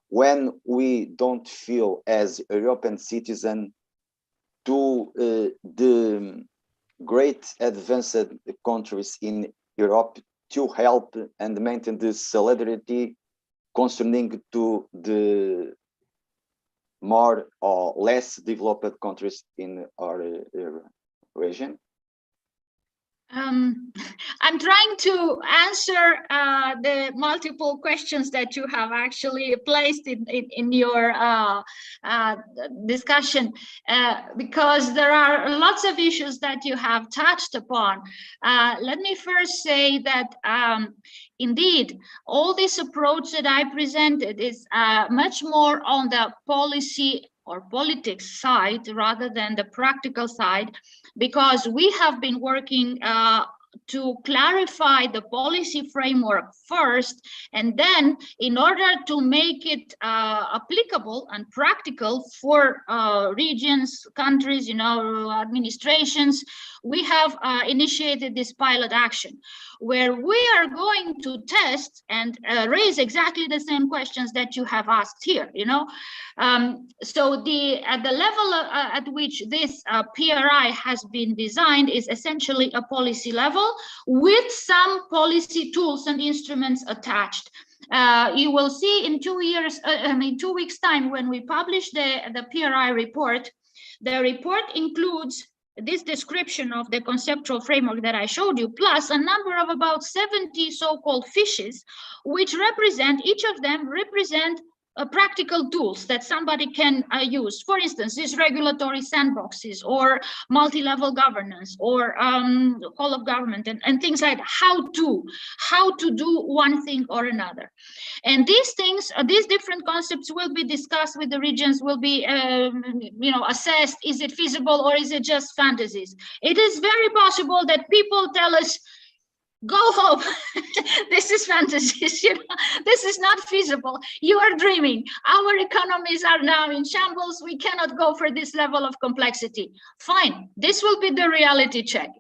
when we don't feel as European citizen to the great advanced countries in Europe to help and maintain the solidarity concerning to the more or less developed countries in our region? I'm trying to answer the multiple questions that you have actually placed in your discussion, because there are lots of issues that you have touched upon. Let me first say that indeed, all this approach that I presented is much more on the policy or politics side rather than the practical side, because we have been working to clarify the policy framework first, and then in order to make it applicable and practical for regions, countries, administrations, we have initiated this pilot action where we are going to test and raise exactly the same questions that you have asked here. So at the level at which this PRI has been designed is essentially a policy level with some policy tools and instruments attached. You will see in 2 years, in 2 weeks' time, when we publish the PRI report, the report includes this description of the conceptual framework that I showed you, plus a number of about 70 so-called fishes, which represent, each of them represent practical tools that somebody can use. For instance, these regulatory sandboxes or multi-level governance or whole of government and things like how to do one thing or another. And these things, these different concepts will be discussed with the regions, will be assessed. Is it feasible or is it just fantasies? It is very possible that people tell us, go home. This is fantasies. This is not feasible. You are dreaming. Our economies are now in shambles. We cannot go for this level of complexity. Fine. This will be the reality check,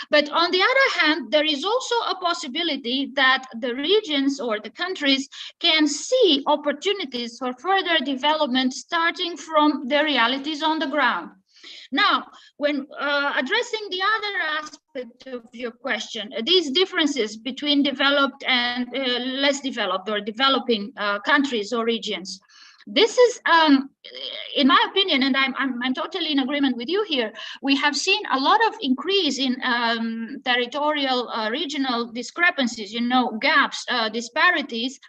But on the other hand, there is also a possibility that the regions or the countries can see opportunities for further development starting from the realities on the ground. Now, when addressing the other aspect of your question, these differences between developed and less developed or developing countries or regions, this is, in my opinion, and I'm totally in agreement with you here, we have seen a lot of increase in territorial, regional discrepancies, gaps, disparities.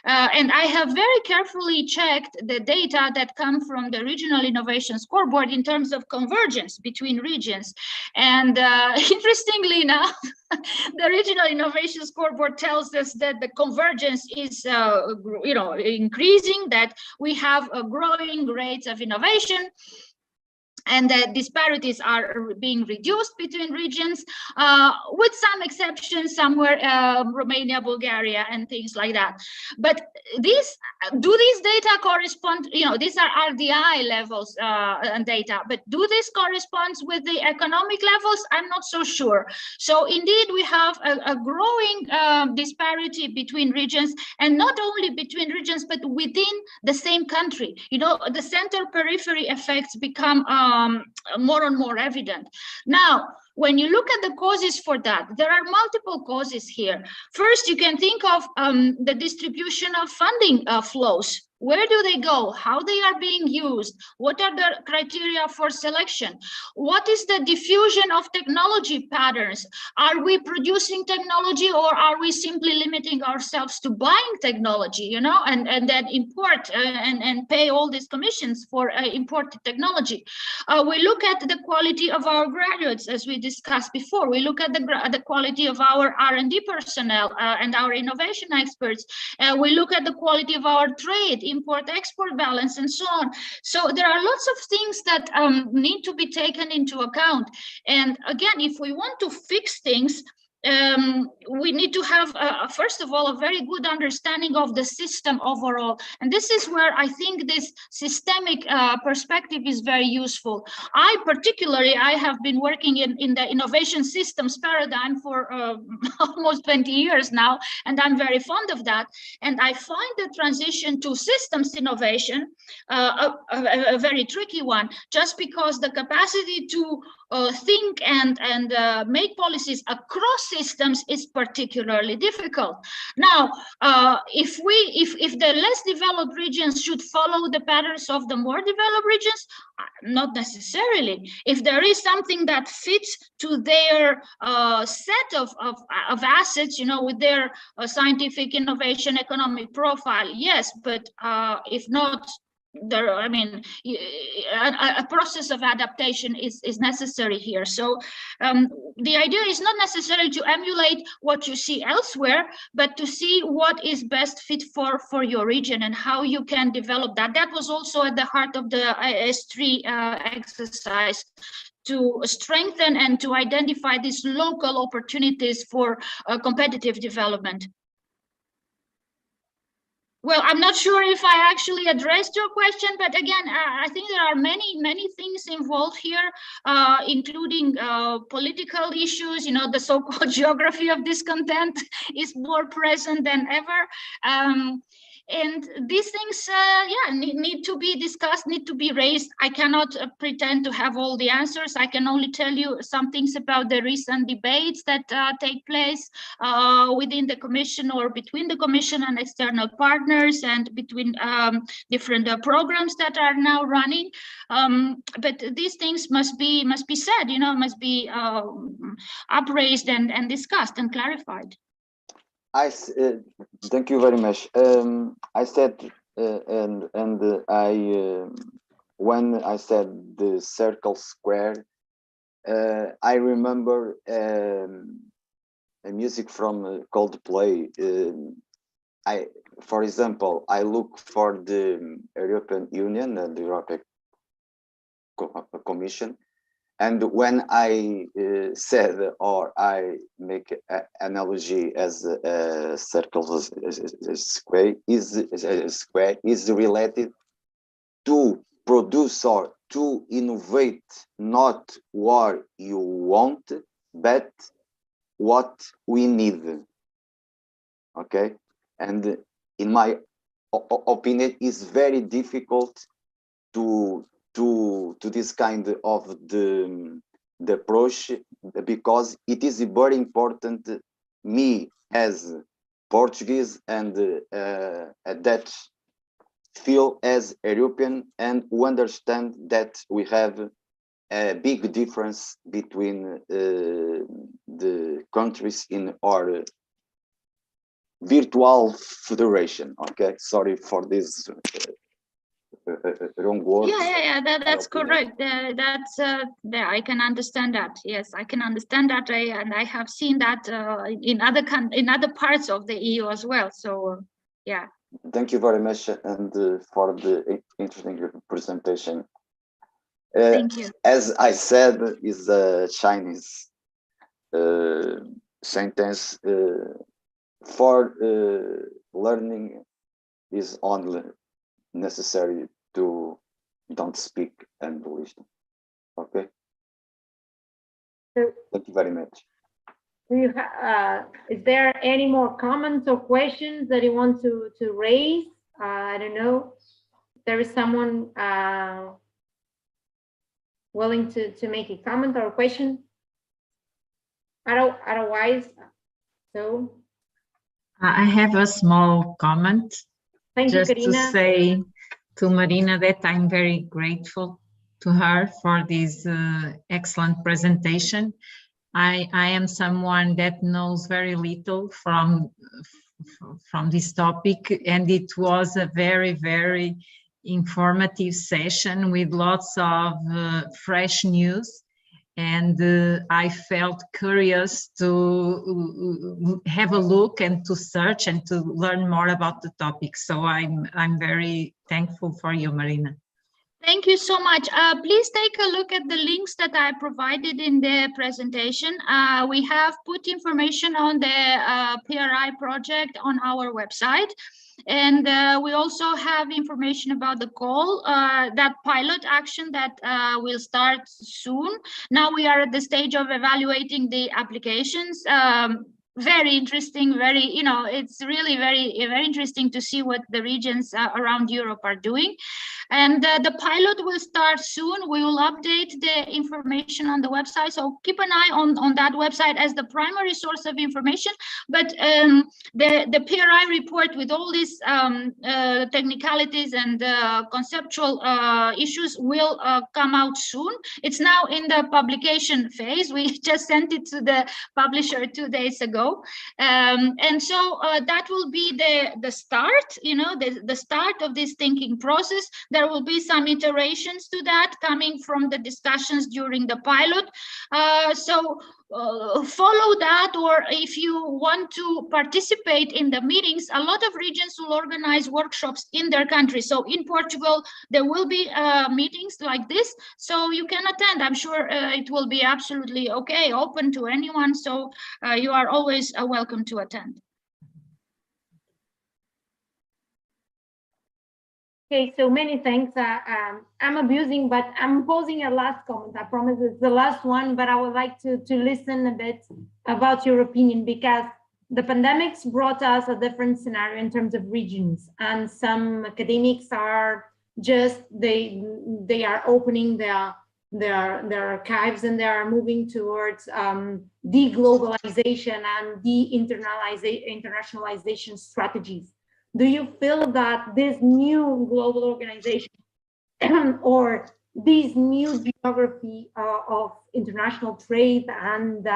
And I have very carefully checked the data that come from the Regional Innovation Scoreboard in terms of convergence between regions. And interestingly enough, the Regional Innovation Scoreboard tells us that the convergence is, increasing, that we have a growing rates of innovation, and the disparities are being reduced between regions, with some exceptions somewhere, Romania, Bulgaria, and things like that. But these data correspond? These are RDI levels and data, but do this correspond with the economic levels? I'm not so sure. So indeed, we have a growing disparity between regions, and not only between regions, but within the same country. The center-periphery effects become more and more evident. Now, when you look at the causes for that, there are multiple causes here. First, you can think of the distribution of funding flows. Where do they go? How they are being used? What are the criteria for selection? What is the diffusion of technology patterns? Are we producing technology, or are we simply limiting ourselves to buying technology, and then import and pay all these commissions for imported technology? We look at the quality of our graduates, as we discussed before. We look at the quality of our R&D personnel and our innovation experts. We look at the quality of our trade, import-export balance, and so on. So there are lots of things that need to be taken into account. And again, if we want to fix things, we need to have, first of all, a very good understanding of the system overall. And this is where I think this systemic perspective is very useful. I have been working in the innovation systems paradigm for almost 20 years now, and I'm very fond of that. And I find the transition to systems innovation a very tricky one, just because the capacity to think and make policies across systems is particularly difficult. Now, if the less developed regions should follow the patterns of the more developed regions, not necessarily. If there is something that fits to their set of assets, with their scientific innovation, economic profile, yes, but if not, a process of adaptation is necessary here. So the idea is not necessarily to emulate what you see elsewhere, but to see what is best fit for your region and how you can develop that. That was also at the heart of the S3 exercise, to strengthen and to identify these local opportunities for competitive development. Well, I'm not sure if I actually addressed your question, but again, I think there are many things involved here, including political issues. You know, the so-called geography of discontent is more present than ever. And these things, yeah, need to be discussed, need to be raised. I cannot pretend to have all the answers. I can only tell you some things about the recent debates that take place within the Commission or between the Commission and external partners, and between different programs that are now running. But these things must be said, you know, must be upraised and discussed and clarified. Thank you very much. I said, when I said the circle square, I remember a music from Coldplay. For example, I look for the European Union and the European Commission. And when I said, or I make an analogy as a circle square is related to produce or to innovate, not what you want, but what we need. Okay, and in my opinion, it's very difficult to this kind of the approach, because it is very important, me as Portuguese and a Dutch feel as European, and we understand that we have a big difference between the countries in our virtual federation. Okay, sorry for this wrong word. Yeah, that's correct. That's yeah, I can understand that. Yes, I can understand that. And I have seen that in other parts of the EU as well. So yeah. Thank you very much, and for the interesting presentation. Thank you. As I said, is a Chinese sentence. For learning is only necessary to don't speak and listen. Okay. So, thank you very much. Do you is there any more comments or questions that you want to raise? I don't know. If there is someone willing to make a comment or a question. Otherwise, so. I have a small comment. Thank you, Karina. Just to say to Marina that I'm very grateful to her for this excellent presentation. I am someone that knows very little from this topic, and it was a very, very informative session with lots of fresh news. And I felt curious to have a look and to search and to learn more about the topic. So I'm very thankful for you, Marina. Thank you so much. Please take a look at the links that I provided in the presentation. We have put information on the PRI project on our website. And we also have information about the call, that pilot action that will start soon. Now we are at the stage of evaluating the applications. Very interesting, very, you know, it's really very interesting to see what the regions around Europe are doing. And the pilot will start soon. We will update the information on the website. So keep an eye on that website as the primary source of information. But the PRI report with all these technicalities and conceptual issues will come out soon. It's now in the publication phase. We just sent it to the publisher 2 days ago. And so that will be the start, you know, the start of this thinking process. There there will be some iterations to that coming from the discussions during the pilot. Follow that, or if you want to participate in the meetings, a lot of regions will organize workshops in their country. So in Portugal, there will be meetings like this, so you can attend. I'm sure it will be absolutely okay, open to anyone. So you are always welcome to attend. Okay, so many thanks. I'm abusing, but I'm posing a last comment. I promise it's the last one, but I would like to listen a bit about your opinion, because the pandemics brought us a different scenario in terms of regions, and some academics are just, they are opening their archives, and they are moving towards de-globalization and internationalization strategies. Do you feel that this new global organization or this new geography of international trade and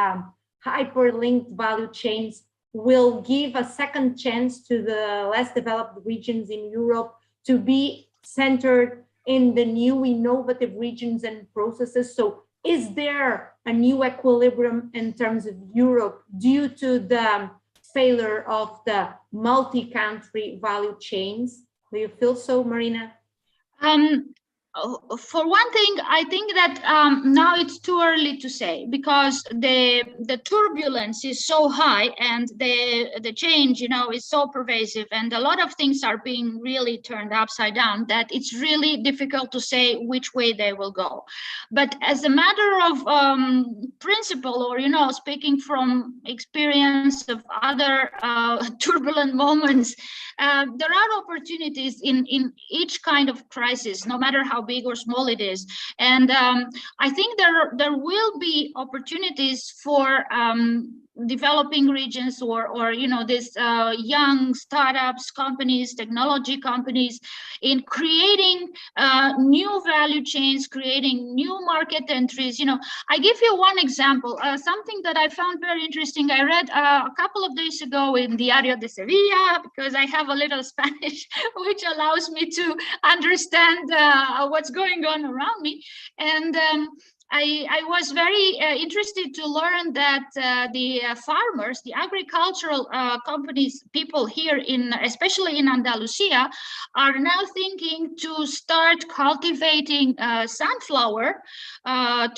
hyperlinked value chains will give a second chance to the less developed regions in Europe to be centered in the new innovative regions and processes? So is there a new equilibrium in terms of Europe due to the failure of the multi-country value chains? Do you feel so, Marina? For one thing, I think that now it's too early to say, because the turbulence is so high, and the change, you know, is so pervasive, and a lot of things are being really turned upside down, that it's really difficult to say which way they will go. But as a matter of principle, or, you know, speaking from experience of other turbulent moments, there are opportunities in each kind of crisis, no matter how big or small it is. And I think there will be opportunities for developing regions, or you know, this young startups, companies, technology companies, in creating new value chains, creating new market entries. You know, I give you one example, something that I found very interesting. I read a couple of days ago in Diario de Sevilla, because I have a little Spanish, which allows me to understand what's going on around me. And I was very interested to learn that the farmers, the agricultural companies, people here especially in Andalusia, are now thinking to start cultivating sunflower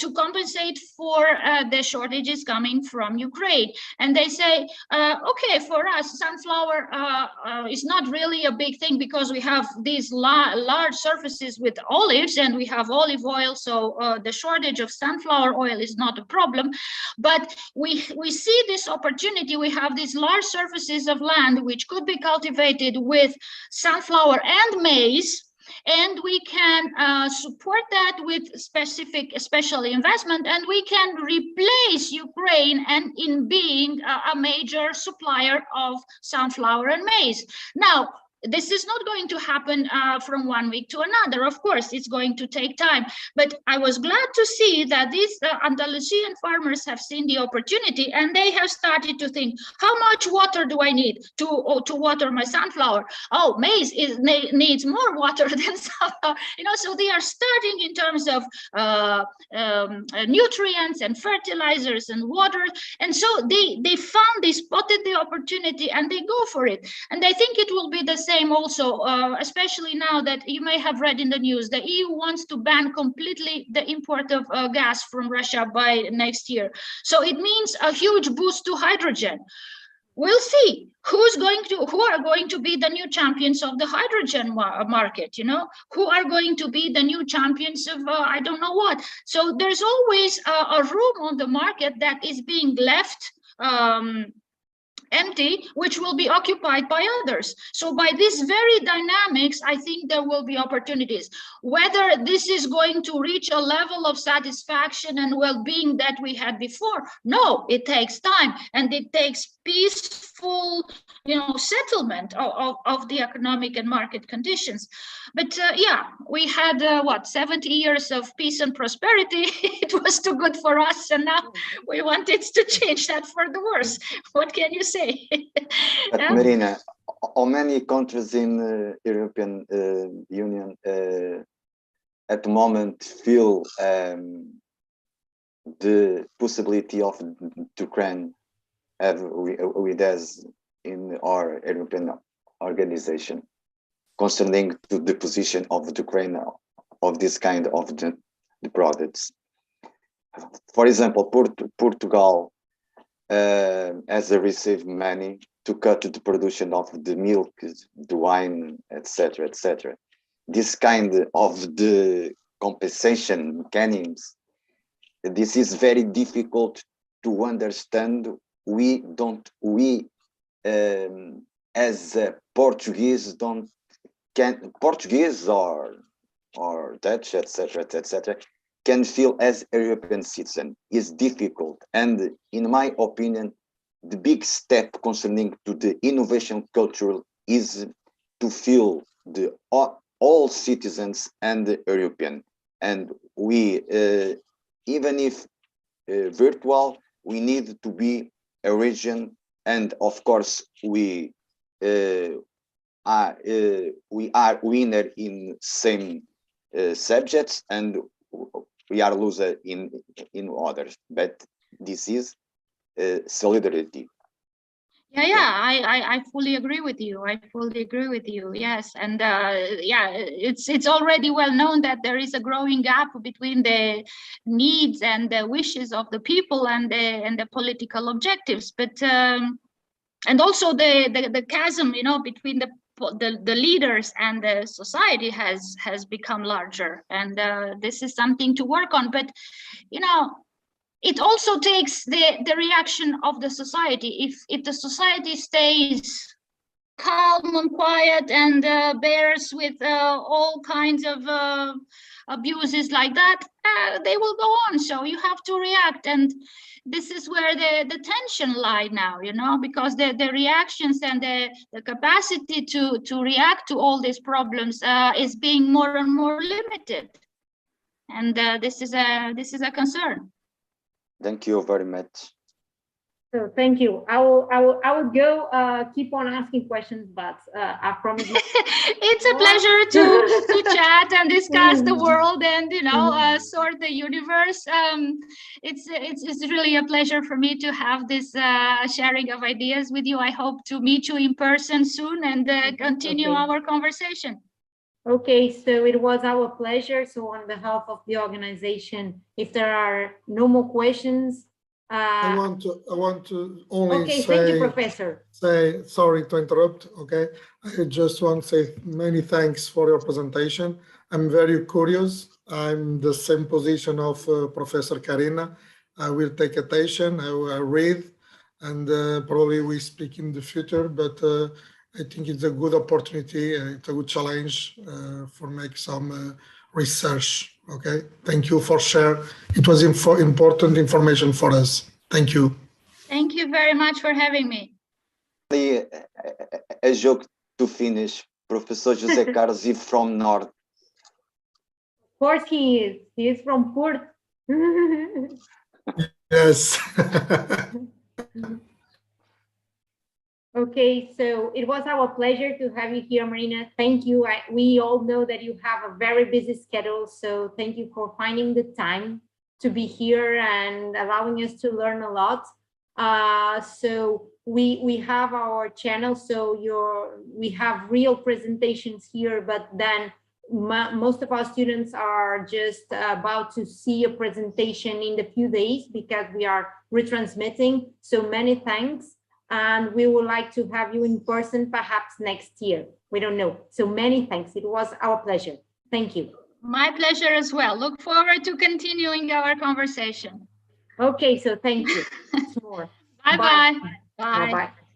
to compensate for the shortages coming from Ukraine. And they say, okay, for us, sunflower is not really a big thing, because we have these large surfaces with olives, and we have olive oil, so the shortage of sunflower oil is not a problem. But we see this opportunity. We have these large surfaces of land which could be cultivated with sunflower and maize, and we can support that with special investment, and we can replace Ukraine in being a major supplier of sunflower and maize. Now, this is not going to happen from one week to another. Of course, it's going to take time. But I was glad to see that these Andalusian farmers have seen the opportunity, and they have started to think, how much water do I need to water my sunflower? Oh, maize needs more water than sunflower. You know, so they are starting in terms of nutrients and fertilizers and water. And so they spotted the opportunity, and they go for it. And I think it will be the same also, especially now that you may have read in the news, the EU wants to ban completely the import of gas from Russia by next year. So it means a huge boost to hydrogen. We'll see who are going to be the new champions of the hydrogen market, you know, who are going to be the new champions of I don't know what. So there's always a room on the market that is being left empty, which will be occupied by others. So by this very dynamics, I think there will be opportunities. Whether this is going to reach a level of satisfaction and well-being that we had before, no, it takes time, and it takes peaceful, you know, settlement of the economic and market conditions. But yeah, we had 70 years of peace and prosperity. It was too good for us, and now we wanted to change that for the worse. What can you say? But Marina, how many countries in European Union at the moment feel the possibility of Ukraine have with us in our European organization concerning to the position of Ukraine of this kind of the products. For example, Portugal has received money to cut the production of the milk, the wine, etc., etc. This kind of the compensation mechanisms, this is very difficult to understand. We as Portuguese Portuguese or Dutch, etc., etc., can feel as a European citizen is difficult. And in my opinion, the big step concerning to the innovation culture is to feel the all citizens and the European. And we, even if virtual, we need to be a region. And of course, we are winner in same subjects, and we are loser in others. But this is solidarity. I fully agree with you. I fully agree with you. Yes, and yeah, it's already well known that there is a growing gap between the needs and the wishes of the people and the political objectives. But and also the chasm, you know, between the leaders and the society has become larger, and this is something to work on. But you know, it also takes the reaction of the society. If the society stays calm and quiet and bears with all kinds of abuses like that, they will go on. So you have to react, and this is where the tension lies now, you know, because the reactions and the capacity to react to all these problems is being more and more limited, and this is a concern. Thank you very much. So thank you. I will go keep on asking questions, but I promise you. It's a pleasure to chat and discuss the world and, you know, sort the universe. It's really a pleasure for me to have this sharing of ideas with you. I hope to meet you in person soon and continue our conversation. Okay, so it was our pleasure. So on behalf of the organization, if there are no more questions, I want to only okay, say, thank you, Professor. Sorry to interrupt, okay? I just want to say many thanks for your presentation. I'm very curious. I'm the same position of Professor Karina. I will take attention, I will read, and probably we speak in the future, but I think it's a good opportunity, it's a good challenge for make some research. Okay, thank you for sharing. It was important information for us. Thank you. Thank you very much for having me. A joke to finish. Professor José Carlos is from North. Of course he is. He is from Port. Yes. Okay, so it was our pleasure to have you here, Marina. Thank you. We all know that you have a very busy schedule, so thank you for finding the time to be here and allowing us to learn a lot. So we have our channel, so we have real presentations here, but then most of our students are just about to see a presentation in a few days because we are retransmitting. So many thanks. And we would like to have you in person perhaps next year. We don't know. So many thanks. It was our pleasure. Thank you. My pleasure as well. Look forward to continuing our conversation. Okay, so thank you. More. Bye-bye. Bye. Bye-bye.